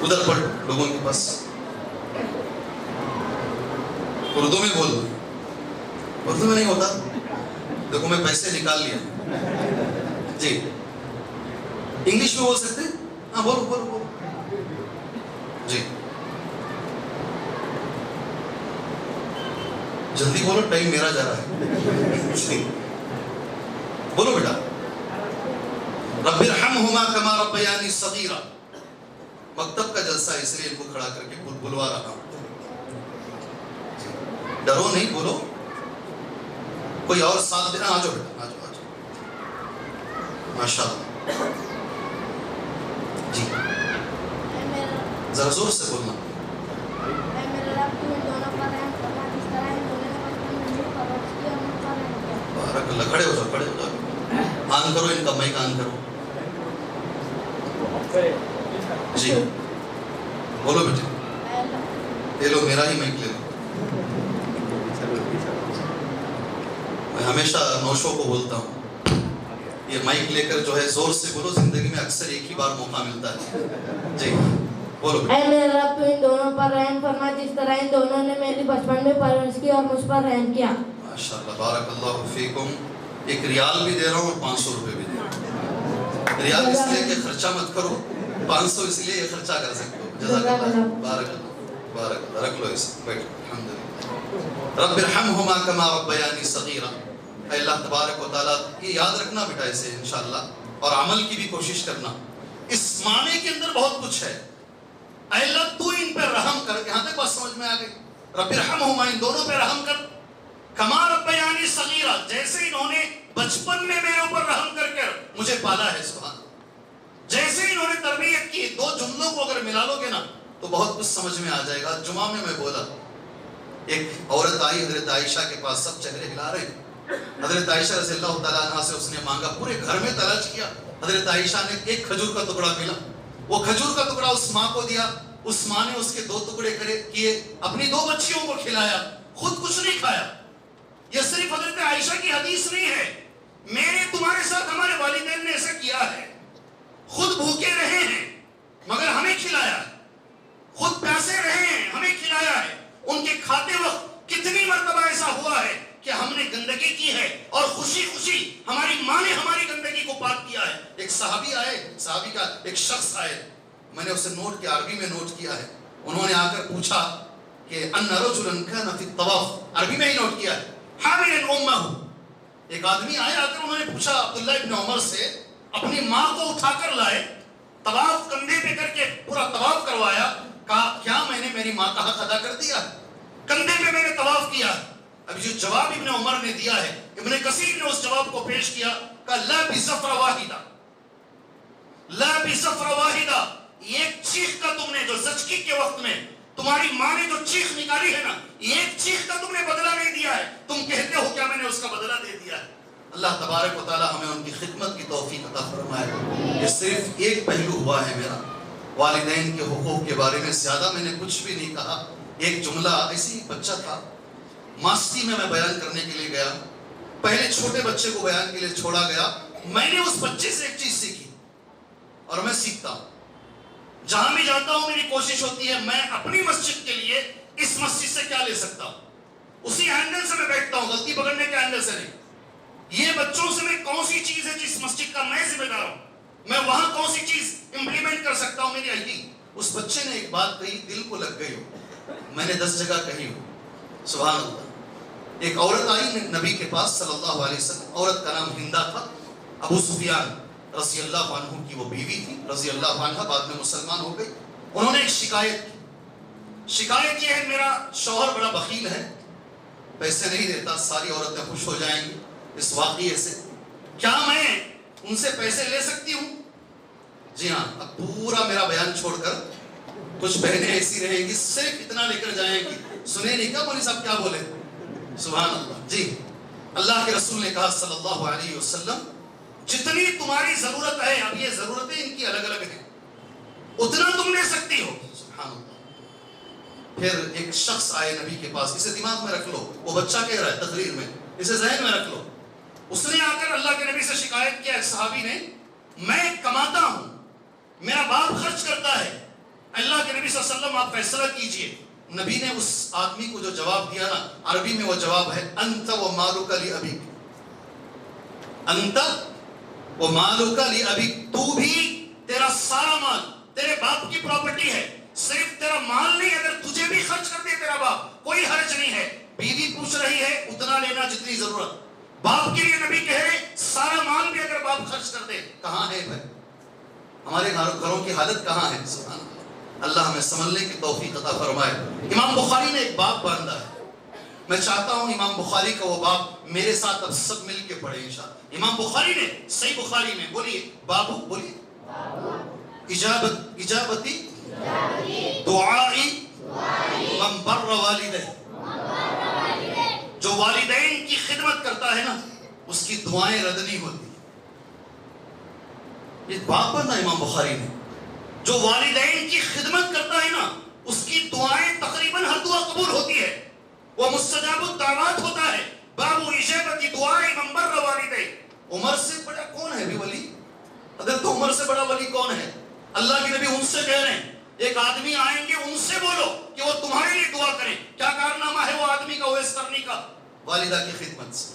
ادھر پڑھ لوگوں کے پاس، اردو میں بول دو. اردو میں نہیں ہوتا، دیکھو میں پیسے نکال لیا. جی انگلش میں بول سکتے؟ ہاں بولو بولو بولو. جی جلدی بولو، ٹائم میرا جا رہا ہے. جی بولو بیٹا. رب ارحمہما کما ربیانی صغیرا. مکتب کا جلسہ اس لیے ان کو کھڑا کر کے بلوا رہا ہوں. ڈرو نہیں، بولو. کوئی اور ساتھ دینا. آ جاؤ بیٹا، آ جاؤ آ جاؤ. ماشاءاللہ. جی ذرا زور سے بولنا. بارک اللہ. کھڑے ہو جاؤ، کھڑے ہو جاؤ. آن کرو ان کا مائک، آن کرو. جی بولو بیٹے. لے لو میرا ہی مائک لے لو. میں ہمیشہ نوشوں کو بولتا ہوں یہ مائک لے کر جو ہے زور سے بولو. زندگی میں اکثر ایک ہی بار موقع ملتا ہے. جی بولو. اے میرے رب تو ان دونوں پر رحم فرما جس طرح ان دونوں نے میری بچپن میں پرورش کی اور مجھ پر رحم کیا. ماشاءاللہ بارک اللہ فیکم. ایک ریال بھی دے رہا ہوں اور 500 روپے بھی دے رہا ہوں. ریال اس لیے کہ خرچہ مت کرو، 500 اس لیے یہ خرچہ کر سکتے ہو. جزاک اللہ. بارک اللہ بارک اللہ. رکھ لو اسے، بیٹھو. الحمدللہ. رب ارحمہما کما ربیانی صغیرا. اے اللہ تبارک و تعالیٰ، یہ یاد رکھنا بیٹا اسے انشاءاللہ، اور عمل کی بھی کوشش کرنا. اس معنی کے اندر بہت کچھ ہے. اے اللہ تو ان پہ رحم کر. یہاں تک بات سمجھ میں آ گئی؟ رب ارحمہما، ان دونوں پہ رحم کر. کما ربیانی صغیرا، جیسے انہوں نے بچپن میں میرے اوپر رحم کر کر مجھے پالا ہے. سبحان. جیسے انہوں نے تربیت کی. دو جملوں کو اگر ملا لو گے نا تو بہت کچھ سمجھ میں آ جائے گا. جمعہ میں بولا، ایک عورت آئی حضرت عائشہ کے پاس، سب چہرے ہلا رہے. حضرت عائشہ رضی اللہ تعالیٰ عنہ سے اس نے مانگا. پورے گھر میں تلاش کیا. حضرت عائشہ نے ایک کھجور کا ٹکڑا ملا. وہ کھجور کا ٹکڑا اس ماں کو دیا. اس ماں نے اس کے 2 ٹکڑے کیے، اپنی 2 بچیوں کو کھلایا، خود کچھ نہیں کھایا. یہ صرف حضرت عائشہ کی حدیث نہیں ہے، میرے تمہارے ساتھ ہمارے والدین نے ایسا کیا ہے. خود بھوکے رہے ہیں مگر ہمیں کھلایا ہے. خود پیاسے رہے ہیں، ہمیں کھلایا ہے. ان کے کھاتے وقت کتنی مرتبہ ایسا ہوا ہے کہ ہم نے گندگی کی ہے اور خوشی خوشی ہماری ماں نے ہماری گندگی کو پاک کیا ہے. ایک صحابی آئے، صحابی کا ایک شخص آئے، میں نے اسے نوٹ کیا، عربی میں نوٹ کیا ہے. انہوں نے آ کر پوچھا کہ ان رجلا کان فی الطواف، عربی میں ہی نوٹ کیا ہے، حاملا امہ. ایک آدمی آئے، آ کر انہوں نے پوچھا عبداللہ ابن عمر سے، اپنی ماں کو اٹھا کر لائے، طواف کندھے پہ کر کے پورا طواف کروایا. کہا کیا میں نے میری ماں کا حق ادا کر دیا؟ کندھے پہ میں نے طواف کیا. اب جو جواب ابن عمر نے دیا ہے، ابن کثیر نے اس جواب کو پیش کیا. کہا لا بظفر واحدہ، لا بظفر واحدہ. ایک چیخ کا تم نے، جو زچگی کے وقت میں تمہاری ماں نے جو چیخ نکالی ہے نا، ایک چیخ کا تم نے بدلہ نہیں دیا ہے. تم کہتے ہو کیا میں نے اس کا بدلہ دے دیا ہے. اللہ تبارک و تعالی ہمیں ان کی خدمت کی توفیق عطا فرمائے. یہ صرف ایک پہلو ہوا ہے میرا والدین کے حقوق کے بارے میں. زیادہ میں نے کچھ بھی نہیں کہا. ایک جملہ، ایسی بچہ تھا ماسٹی میں بیان کرنے کے لیے گیا. پہلے چھوٹے بچے کو بیان کے لیے چھوڑا گیا. میں نے اس بچے سے ایک چیز سیکھی اور میں سیکھتا ہوں. جہاں بھی جاتا ہوں میری کوشش ہوتی ہے میں اپنی مسجد کے لیے اس مسجد سے کیا لے سکتا ہوں، اسی اینگل سے میں بیٹھتا ہوں، غلطی پکڑنے کے اینگل سے نہیں. یہ بچوں سے میں کون سی چیز ہے جس مسجد کا میں ذمہ دار ہوں، میں وہاں کون سی چیز امپلیمنٹ کر سکتا ہوں، میری آئی. اس بچے نے ایک بات کہی، دل کو لگ گئی ہو. میں نے 10 جگہ کہی ہو. سبحان اللہ. ایک عورت آئی نبی کے پاس صلی اللہ علیہ وسلم. عورت کا نام ہندا تھا. ابو سفیان رضی اللہ عنہ کی وہ بیوی تھی رضی اللہ عنہ، بعد میں مسلمان ہو گئی. انہوں نے ایک شکایت کی. شکایت یہ ہے میرا شوہر بڑا بخیل ہے، پیسے نہیں دیتا. ساری عورتیں خوش ہو جائیں گی اس واقعے سے. کیا میں ان سے پیسے لے سکتی ہوں؟ جی ہاں. اب پورا میرا بیان چھوڑ کر کچھ بہنیں ایسی رہیں گی صرف اتنا لے کر جائیں گی. سنے نہیں کیا مولوی صاحب کیا بولے؟ سبحان اللہ. جی اللہ کے رسول نے کہا صلی اللہ علیہ وسلم جتنی تمہاری ضرورت ہے، اب یہ ضرورتیں ان کی الگ الگ ہیں، اتنا تم لے سکتی ہو. سبحان اللہ. پھر ایک شخص آئے نبی کے پاس، اسے دماغ میں رکھ لو، وہ بچہ کہہ رہا ہے تقریر میں، اسے ذہن میں رکھ لو. اس نے آ کر اللہ کے نبی سے شکایت کیا، ایک صحابی نے، میں کماتا ہوں، میرا باپ خرچ کرتا ہے، اللہ کے نبی صلی اللہ علیہ وسلم آپ فیصلہ کیجئے. نبی نے اس آدمی کو جو جواب دیا نا، عربی میں وہ جواب ہے انت و مالک لابیک. انت و مالک لابیک، تو بھی، تیرا سارا مال تیرے باپ کی پراپرٹی ہے. صرف تیرا مال نہیں، اگر تجھے بھی خرچ کر دے تیرا باپ کوئی حرج نہیں ہے. بیوی پوچھ رہی ہے اتنا لینا جتنی ضرورت. باپ کے لیے نبی کہہ رہے سارا مال بھی اگر باپ خرچ کر دے. کہاں ہے بھائی ہمارے گھروں کی حالت کہاں ہے؟ سبحان اللہ. اللہ ہمیں سمجھنے کی توفیق عطا فرمائے. امام بخاری نے ایک باب باندھا ہے، میں چاہتا ہوں امام بخاری کا وہ باب میرے ساتھ اب سب مل کے پڑھیں انشاءاللہ. امام بخاری نے صحیح بخاری میں، بولیے بابو، بولیے اجابتی دعائی من بر والدہ، جو والدین کی خدمت کرتا ہے نا اس کی دعائیں رد نہیں ہوتی. یہ باب باندھا امام بخاری نے، جو والدین کی خدمت کرتا ہے نا اس کی دعائیں تقریباً ہر دعا قبول ہوتی ہے، وہ مستجاب الدعوات ہوتا ہے. بابو اجابتی دعائی من بر والدہ. عمر سے بڑا کون ہے بھی ولی؟ حضرت عمر سے بڑا ولی کون ہے؟ اللہ کے نبی ان سے کہہ رہے ہیں ایک آدمی آئیں گے ان سے بولو کہ وہ تمہارے لیے دعا کریں. کیا کارنامہ ہے وہ آدمی کا اویس کرنی کا؟ والدہ کی خدمت سے.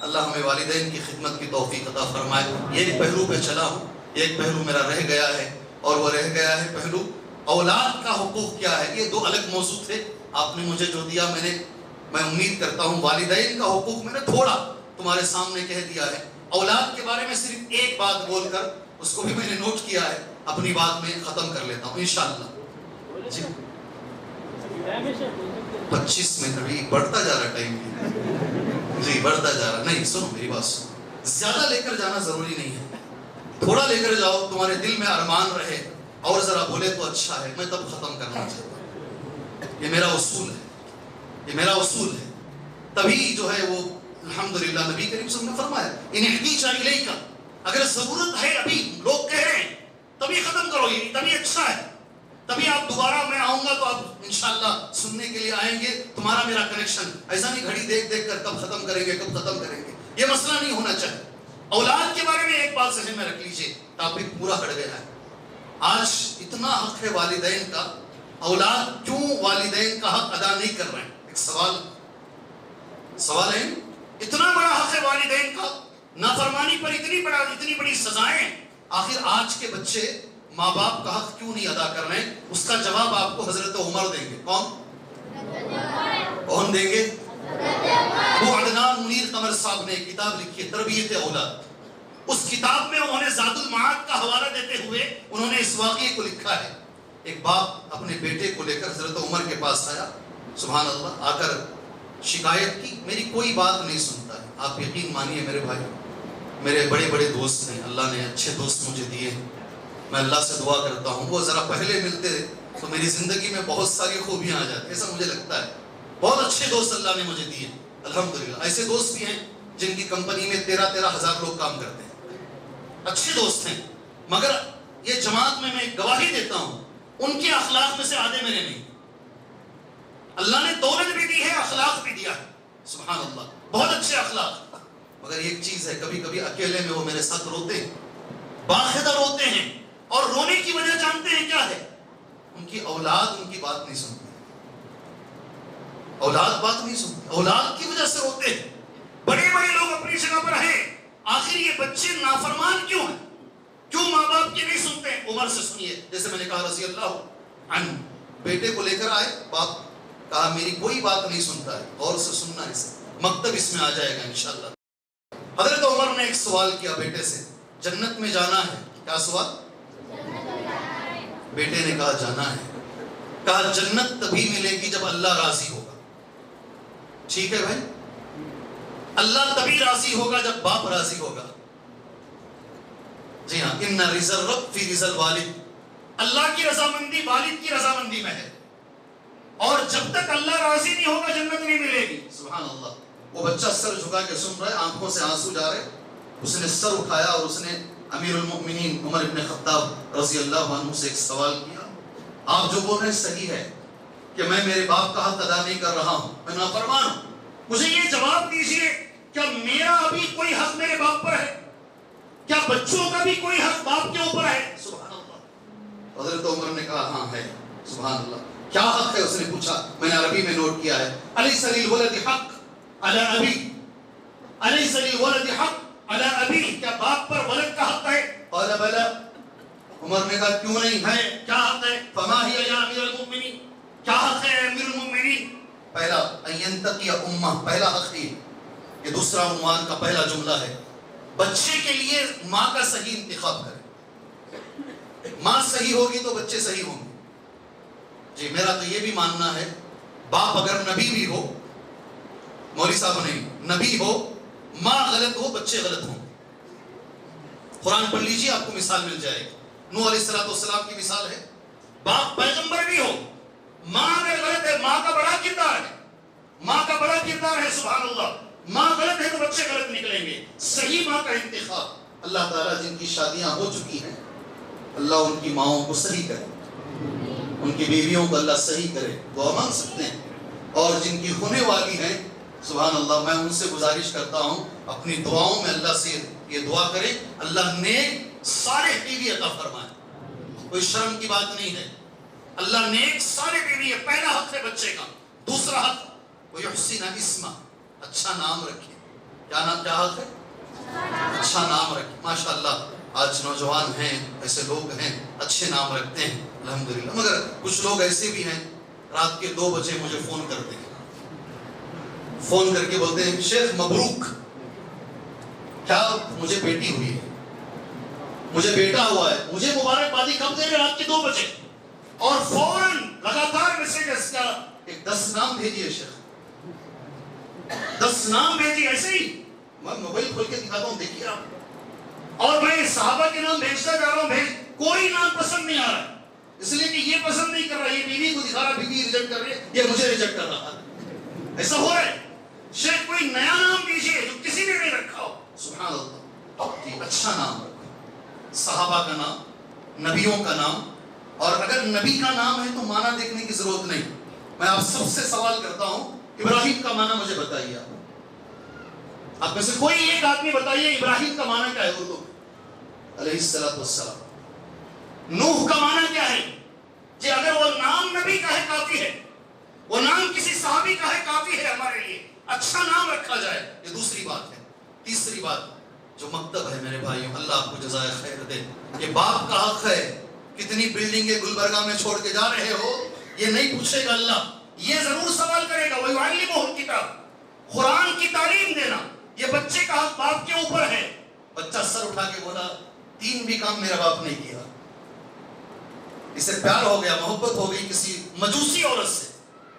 اللہ ہمیں والدین کی خدمت کی توفیق عطا فرمائے. یہ ایک پہلو پہ چلا ہوں، ایک پہلو میرا رہ گیا ہے، اور وہ رہ گیا ہے پہلو اولاد کا حقوق کیا ہے. یہ دو الگ موضوع تھے، آپ نے مجھے جو دیا میں امید کرتا ہوں والدین کا حقوق میں نے تھوڑا تمہارے سامنے کہہ دیا ہے. اولاد کے بارے میں صرف ایک بات بول کر، اس کو بھی میں نے نوٹ کیا ہے، اپنی بات میں ختم کر لیتا ہوں انشاءاللہ. جی 25 منٹ ابھی بڑھتا جا رہا ٹائم، جی بڑھتا جا رہا. نہیں سنو میری بات سنو، زیادہ لے کر جانا ضروری نہیں ہے، تھوڑا لے کر جاؤ، تمہارے دل میں ارمان رہے اور ذرا بولے تو اچھا ہے. میں تب ختم کرنا چاہتا ہوں، یہ میرا اصول ہے، یہ میرا اصول ہے. تبھی جو ہے وہ الحمدللہ نبی کریم صلی اللہ علیہ وسلم نے فرمایا ان احتیج الیک، اگر ضرورت ہے ابھی لوگ کہہ رہے ہیں تبھی ختم کرو، یہ تبھی اچھا ہے. تبھی آپ دوبارہ میں آؤں گا تو آپ انشاءاللہ سننے کے لیے آئیں گے. تمہارا میرا کنیکشن ایسا نہیں گھڑی دیکھ دیکھ کر کب ختم کریں گے کب ختم کریں گے، یہ مسئلہ نہیں ہونا چاہیے. اولاد کے بارے میں ایک بات ذہن میں رکھ لیجئے، ٹاپک پورا ہٹ گیا ہے. آج اتنا حق ہے والدین کا، اولاد کیوں والدین کا حق ادا نہیں کر رہے ہیں؟ ایک سوال ہے. اتنا بڑا حق ہے والدین کا، نافرمانی پر اتنی بڑی سزائیں، آخر آج کے بچے ماں باپ کا حق کیوں نہیں ادا کر رہے ہیں؟ اس کا جواب آپ کو حضرت عمر دیں گے. کون دیں گے؟ وہ عدنان منیر قمر صاحب نے کتاب لکھی ہے تربیت اولاد. اس کتاب میں انہوں نے زاد المعاد کا حوالہ دیتے ہوئے انہوں نے اس واقعے کو لکھا ہے. ایک باپ اپنے بیٹے کو لے کر حضرت عمر کے پاس آیا، سبحان اللہ، آ کر شکایت کی میری کوئی بات نہیں سنتا ہے. آپ یقین مانیے میرے بھائی، میرے بڑے بڑے دوست ہیں، اللہ نے اچھے دوست مجھے دیے ہیں، میں اللہ سے دعا کرتا ہوں وہ ذرا پہلے ملتے تو میری زندگی میں بہت ساری خوبیاں آ جاتی، ایسا مجھے لگتا ہے. بہت اچھے دوست اللہ نے مجھے دیے الحمدللہ. ایسے دوست بھی ہیں جن کی کمپنی میں 13,000 لوگ کام کرتے ہیں، اچھے دوست ہیں، مگر یہ جماعت میں ایک گواہی دیتا ہوں ان کے اخلاق میں سے آدھے میرے نہیں. اللہ نے دولت بھی دی ہے، اخلاق بھی دیا ہے، سبحان اللہ، بہت اچھے اخلاق. مگر ایک چیز ہے، کبھی کبھی اکیلے میں وہ میرے ساتھ روتے ہیں، باخودہ روتے ہیں، اور رونے کی وجہ جانتے ہیں کیا ہے؟ ان کی اولاد ان کی بات نہیں سنتی، اولاد بات نہیں سنتی، اولاد کی وجہ سے روتے ہیں. بڑے بڑے لوگ اپنی جگہ پر ہیں، آخر یہ بچے نافرمان کیوں ہیں؟ کیوں ماں باپ کی نہیں سنتے؟ عمر سے سنیے، جیسے میں نے کہا رضی اللہ عنہ، بیٹے کو لے کر آئے، باپ کہا میری کوئی بات نہیں سنتا ہے، اور سے سننا ہے، مکتب اس میں آ جائے گا انشاءاللہ. حضرت عمر نے ایک سوال کیا بیٹے سے، جنت میں جانا ہے، کیا سوال؟ بیٹے نے کہا جانا ہے. کہا جنت تبھی ملے گی جب اللہ راضی ہوگا. ٹھیک ہے بھائی، اللہ تبھی راضی ہوگا جب باپ راضی ہوگا. جی ہاں، ان رضا الرب فی رضا الوالد، اللہ کی رضامندی والد کی رضامندی میں ہے، اور جب تک اللہ راضی نہیں ہوگا جنت نہیں ملے گی. سبحان اللہ. وہ بچہ سر جھکا کے سن رہا ہے، آنکھوں سے آنسو جا رہے. اس نے سر اٹھایا اور اس نے امیر المؤمنین عمر ابن خطاب رضی اللہ عنہ سے ایک سوال کیا. آپ جو بول رہے ہیں صحیح ہے کہ میں میرے باپ کا حق ادا نہیں کر رہا ہوں، میں نافرمان ہوں. مجھے یہ جواب دیجئے، کیا میرا ابھی کوئی حق میرے باپ پر ہے؟ کیا بچوں کا بھی کوئی حق باپ کے اوپر ہے؟ سبحان اللہ. حضرت عمر نے کہا ہاں ہے. سبحان اللہ. کیا حق ہے؟ اس نے پوچھا. میں نے عربی میں نوٹ کیا ہے. الیس للولد حق علی ابی، الیس للولد حق علی ابی، کیا باپ پر ولد کا حق ہے؟ قال بلی. عمر نے کہا کیوں نہیں ہے، کیا حق ہے؟ فما ہی یا امیر المؤمنین، کیا حق ہے امیر المؤمنین؟ پہلا اینتقی امہ، پہلا حق ہے یہ. دوسرا عنوان کا پہلا جملہ ہے بچے کے لیے ماں کا صحیح انتخاب کرے. ماں صحیح ہوگی تو بچے صحیح ہوں گے. جی میرا تو یہ بھی ماننا ہے باپ اگر نبی بھی ہو، مولوی صاحب نہیں، نبی ہو، ماں غلط ہو بچے غلط ہوں. قرآن پڑھ لیجیے آپ کو مثال مل جائے گی. نوح علیہ السلام کی مثال ہے. باپ پیغمبر بھی ہو، ماں اگر غلط ہے، ماں کا بڑا کردار ہے، ماں کا بڑا کردار ہے. سبحان اللہ. ماں غلط ہے تو بچے غلط نکلیں گے. صحیح ماں کا انتخاب. اللہ تعالیٰ جن کی شادیاں ہو چکی ہیں اللہ ان کی ماؤں کو صحیح کرے، ان کی بیویوں کو اللہ صحیح کرے. دعا مانگ سکتے ہیں. اور جن کی ہونے والی ہیں سبحان اللہ میں ان سے گزارش کرتا ہوں اپنی دعاؤں میں اللہ سے یہ دعا کرے اللہ نیک صالح بیوی عطا فرمائے. کوئی شرم کی بات نہیں ہے. اللہ نیک صالح بیوی ہے. پہلا حق ہے بچے کا. دوسرا حق وَيُحْسِنَ اسمہ، اچھا نام رکھے. کیا نام، کیا حق ہے؟ اچھا نام رکھے. ماشاءاللہ آج نوجوان ہیں، ایسے لوگ ہیں اچھے نام رکھتے ہیں الحمدللہ. مگر کچھ لوگ ایسے بھی ہیں رات کے 2 بجے مجھے فون کرتے ہیں، فون کر کے بولتے ہیں شیخ مبروک، کیا مجھے بیٹی ہوئی ہے، مجھے بیٹا ہوا ہے، مجھے مبارکبادی کب دے رہے؟ رات کے 2 بجے. اور فوراً لگاتار میسیجز کا 10 نام بھیجیے شیخ، 10 نام بھیجیے. ایسے ہی میں موبائل کھول کے دکھاتا ہوں، دیکھیے آپ. اور میں صحابہ کے نام بھیجتا جا رہا ہوں، کوئی نام پسند نہیں آ رہا، اس لیے کہ یہ پسند نہیں کر رہا، یہ بیوی کو دکھا رہا، بیوی ریجیکٹ کر رہی ہے، یہ مجھے ریجیکٹ کر رہا ہے. ایسا ہو رہا ہے. شیخ کوئی نیا نام دیجیے جو کسی نے نہیں رکھا ہو. سبحان اللہ. اچھا نام رکھو، صحابہ کا نام، نبیوں کا نام. اور اگر نبی کا نام ہے تو معنی دیکھنے کی ضرورت نہیں. میں آپ سب سے سوال کرتا ہوں ابراہیم کا معنی مجھے بتائیے. آپ میں سے کوئی ایک آدمی بتائیے ابراہیم کا معنی کیا ہے اردو علیہ السلام. نوح کا معنی کیا ہے؟ جی اگر وہ نام نبی کا ہے کافی ہے، وہ نام کسی صحابی کا ہے کافی ہے ہمارے لیے. اچھا نام رکھا جائے، یہ دوسری بات ہے. تیسری بات جو مکتب ہے میرے بھائیوں، اللہ آپ کو جزائے خیر دے. یہ باپ کا حق ہے. کتنی بلڈنگیں گلبرگہ میں چھوڑ کے جا رہے ہو یہ نہیں پوچھے گا اللہ، یہ ضرور سوال کرے گا. وَيُعَلِّمُهُ الْكِتَابَ، قرآن کی تعلیم دینا یہ بچے کا حق باپ کے اوپر ہے. بچہ سر اٹھا کے بولا 3 بھی کام میرا باپ نہیں کیا. اسے پیار ہو گیا، محبت ہو گئی کسی مجوسی عورت سے،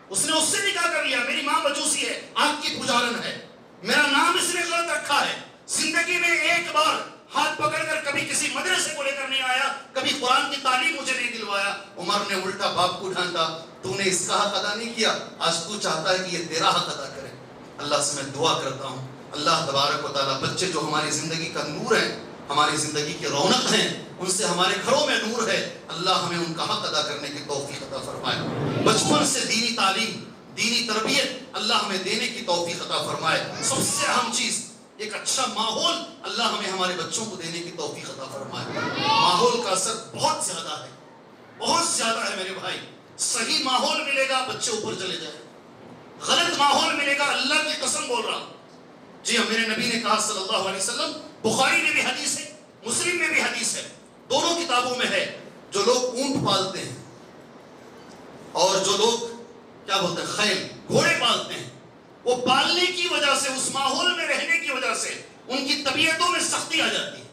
اس نے اس سے نکاح کر لیا. میری ماں مجوسی ہے، آگ کی پجارن ہے، میرا نام اس نے غلط رکھا ہے. زندگی میں ایک بار ہاتھ پکڑ کر کبھی کسی مدرسے کو لے کر نہیں آیا، کبھی قرآن کی تعلیم مجھے نہیں دلوایا. عمر نے الٹا باپ کو ڈھانٹا، تو نے اس کا حق ادا نہیں کیا، آج تو چاہتا ہے کہ یہ تیرا حق ادا کرے. اللہ سے میں دعا کرتا ہوں اللہ تبارک و تعالیٰ بچے جو ہماری زندگی کا نور ہیں، ہماری زندگی کی رونق ہیں، ان سے ہمارے گھروں میں نور ہے، اللہ ہمیں ان کا حق ادا کرنے کی توفیق عطا فرمائے. بچپن سے دینی تعلیم، دینی تربیت اللہ ہمیں دینے کی توفیق عطا فرمائے. سب سے اہم چیز ایک اچھا ماحول اللہ ہمیں ہمارے بچوں کو دینے کی توفیق عطا فرمائے. ماحول کا اثر بہت زیادہ ہے، بہت زیادہ ہے میرے بھائی. صحیح ماحول ملے گا بچے اوپر چلے جائیں، غلط ماحول ملے گا اللہ کی قسم بول رہا ہوں. جی ہاں میرے نبی نے کہا صلی اللہ علیہ وسلم، بخاری میں بھی حدیث ہے، مسلم میں بھی حدیث ہے، دونوں کتابوں میں ہے، جو لوگ اونٹ پالتے ہیں اور جو لوگ کیا بولتے ہیں خیل گھوڑے پالتے ہیں، وہ پالنے کی وجہ سے، اس ماحول میں رہنے کی وجہ سے ان کی طبیعتوں میں سختی آ جاتی ہے.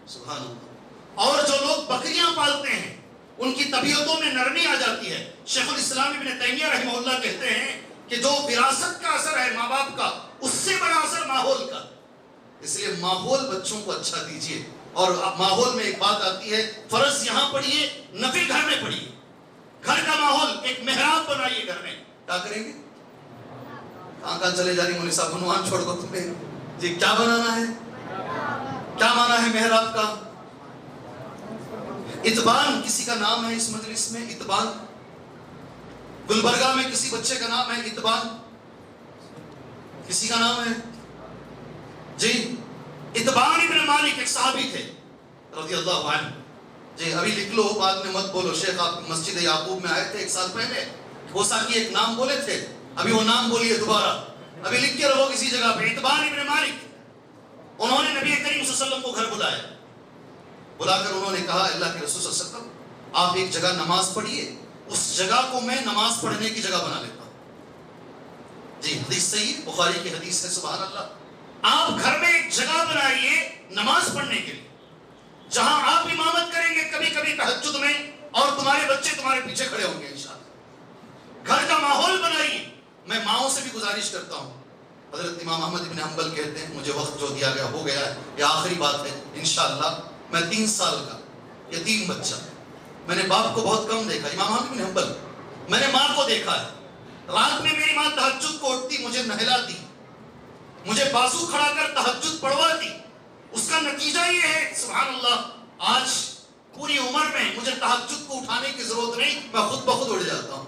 سبحان اللہ. اور جو لوگ بکریاں پالتے ہیں ان کی طبیعتوں میں نرمی آ جاتی ہے. شیخ الاسلام ابن تیمیہ رحمہ اللہ کہتے ہیں کہ جو وراثت کا اثر ہے ماں باپ کا، اس سے بڑا اثر ماحول کا. اس لیے ماحول بچوں کو اچھا دیجیے. اور ماحول میں ایک بات آتی ہے، فرض یہاں پڑھیے، نفل گھر میں پڑھیے. گھر کا ماحول ایک محراب بنائیے گھر میں. کیا کریں گے؟ کہاں چلے جا رہی مولوی صاحب؟ عنوان چھوڑ دو تمہیں. جی کیا بنانا ہے؟ کیا مانا ہے محراب کا؟ اتبان کسی کا نام ہے اس مجلس میں؟ اتبان. گلبرگہ میں کسی بچے کا نام ہے اتبان؟ کسی کا نام ہے؟ جی اتبان ابن مالک ایک صحابی تھے رضی اللہ عنہ. جی ابھی لکھ لو، بعد میں مت بولو. شیخ آپ مسجد یعقوب میں آئے تھے 1 سال پہلے، گوسا کی ایک نام بولے تھے، ابھی وہ نام بولیے دوبارہ، ابھی لکھ کے رہو کسی جگہ پہ. اتبان ابن مالک، انہوں نے نبی کریم صلی اللہ علیہ وسلم کو گھر بلایا. بلا کر انہوں نے کہا اللہ کے رسول صلی اللہ علیہ وسلم آپ ایک جگہ نماز پڑھیے، اس جگہ کو میں نماز پڑھنے کی جگہ بنا لیتا ہوں. جی حدیث صحیح بخاری کی حدیث ہے. سبحان اللہ. آپ گھر میں ایک جگہ بنائیے نماز پڑھنے کے لیے، جہاں آپ امامت کریں گے کبھی کبھی تہجد میں، اور تمہارے بچے تمہارے پیچھے کھڑے ہوں گے انشاءاللہ. گھر کا ماحول بنائیے. میں ماؤں سے بھی گزارش کرتا ہوں، حضرت امام احمد بن حنبل کہتے ہیں مجھے وقت جو دیا گیا ہو گیا ہے، یہ آخری بات ہے انشاءاللہ. میں 3 سال کا یتیم بچہ، میں نے باپ کو بہت کم دیکھا. امام احمد بن حنبل، میں نے ماں کو دیکھا ہے. رات میں میری ماں تہجد کو اٹھتی، مجھے نہلاتی، مجھے بازو کھڑا کر تہجد پڑھواتی. اس کا نتیجہ یہ ہے سبحان اللہ، آج پوری عمر میں مجھے تہجد کو اٹھانے کی ضرورت نہیں، میں خود بخود اٹھ جاتا ہوں.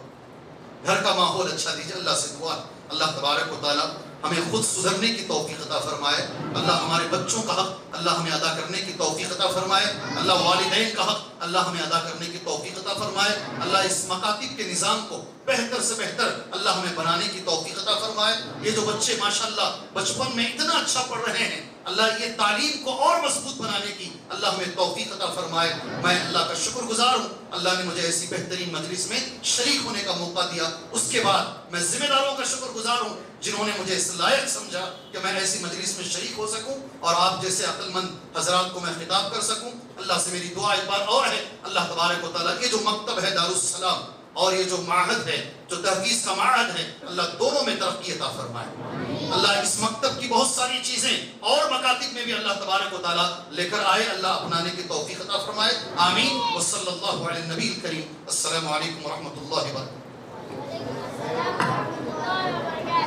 گھر کا ماحول اچھا دیجیے. اللہ سے دعا اللہ تبارک و تعالی ہمیں خود سدھرنے کی توفیق عطا فرمائے. اللہ ہمارے بچوں کا حق اللہ ہمیں ادا کرنے کی توفیق عطا فرمائے. اللہ والدین کا حق اللہ ہمیں ادا کرنے کی توفیق عطا فرمائے. اللہ اس مکاتب کے نظام کو بہتر سے بہتر اللہ ہمیں بنانے کی توفیق عطا فرمائے. یہ جو بچے ماشاءاللہ بچپن میں اتنا اچھا پڑھ رہے ہیں، اللہ یہ تعلیم کو اور مضبوط بنانے کی اللہ ہمیں توفیق عطا فرمائے. میں اللہ کا شکر گزار ہوں، اللہ نے مجھے ایسی بہترین مجلس میں شریک ہونے کا موقع دیا. اس کے بعد میں ذمہ داروں کا شکر گزار ہوں جنہوں نے مجھے اس لائق سمجھا کہ میں ایسی مجلس میں شریک ہو سکوں اور آپ جیسے عقل مند حضرات کو میں خطاب کر سکوں. اللہ سے میری دعا ایک بار اور ہے، اللہ تبارک و تعالیٰ یہ جو مکتب ہے دارالسلام اور یہ جو معہد ہے، جو تحفیظ کا معہد ہے، اللہ دونوں میں ترقی عطا فرمائے. اللہ اس مکتب کی بہت ساری چیزیں اور مکاتب میں بھی اللہ تبارک و تعالیٰ لے کر آئے، اللہ اپنانے کی توفیق عطا فرمائے. آمین. وصلی اللہ علی النبی الکریم. السلام علیکم ورحمۃ اللہ وبرکاتہ.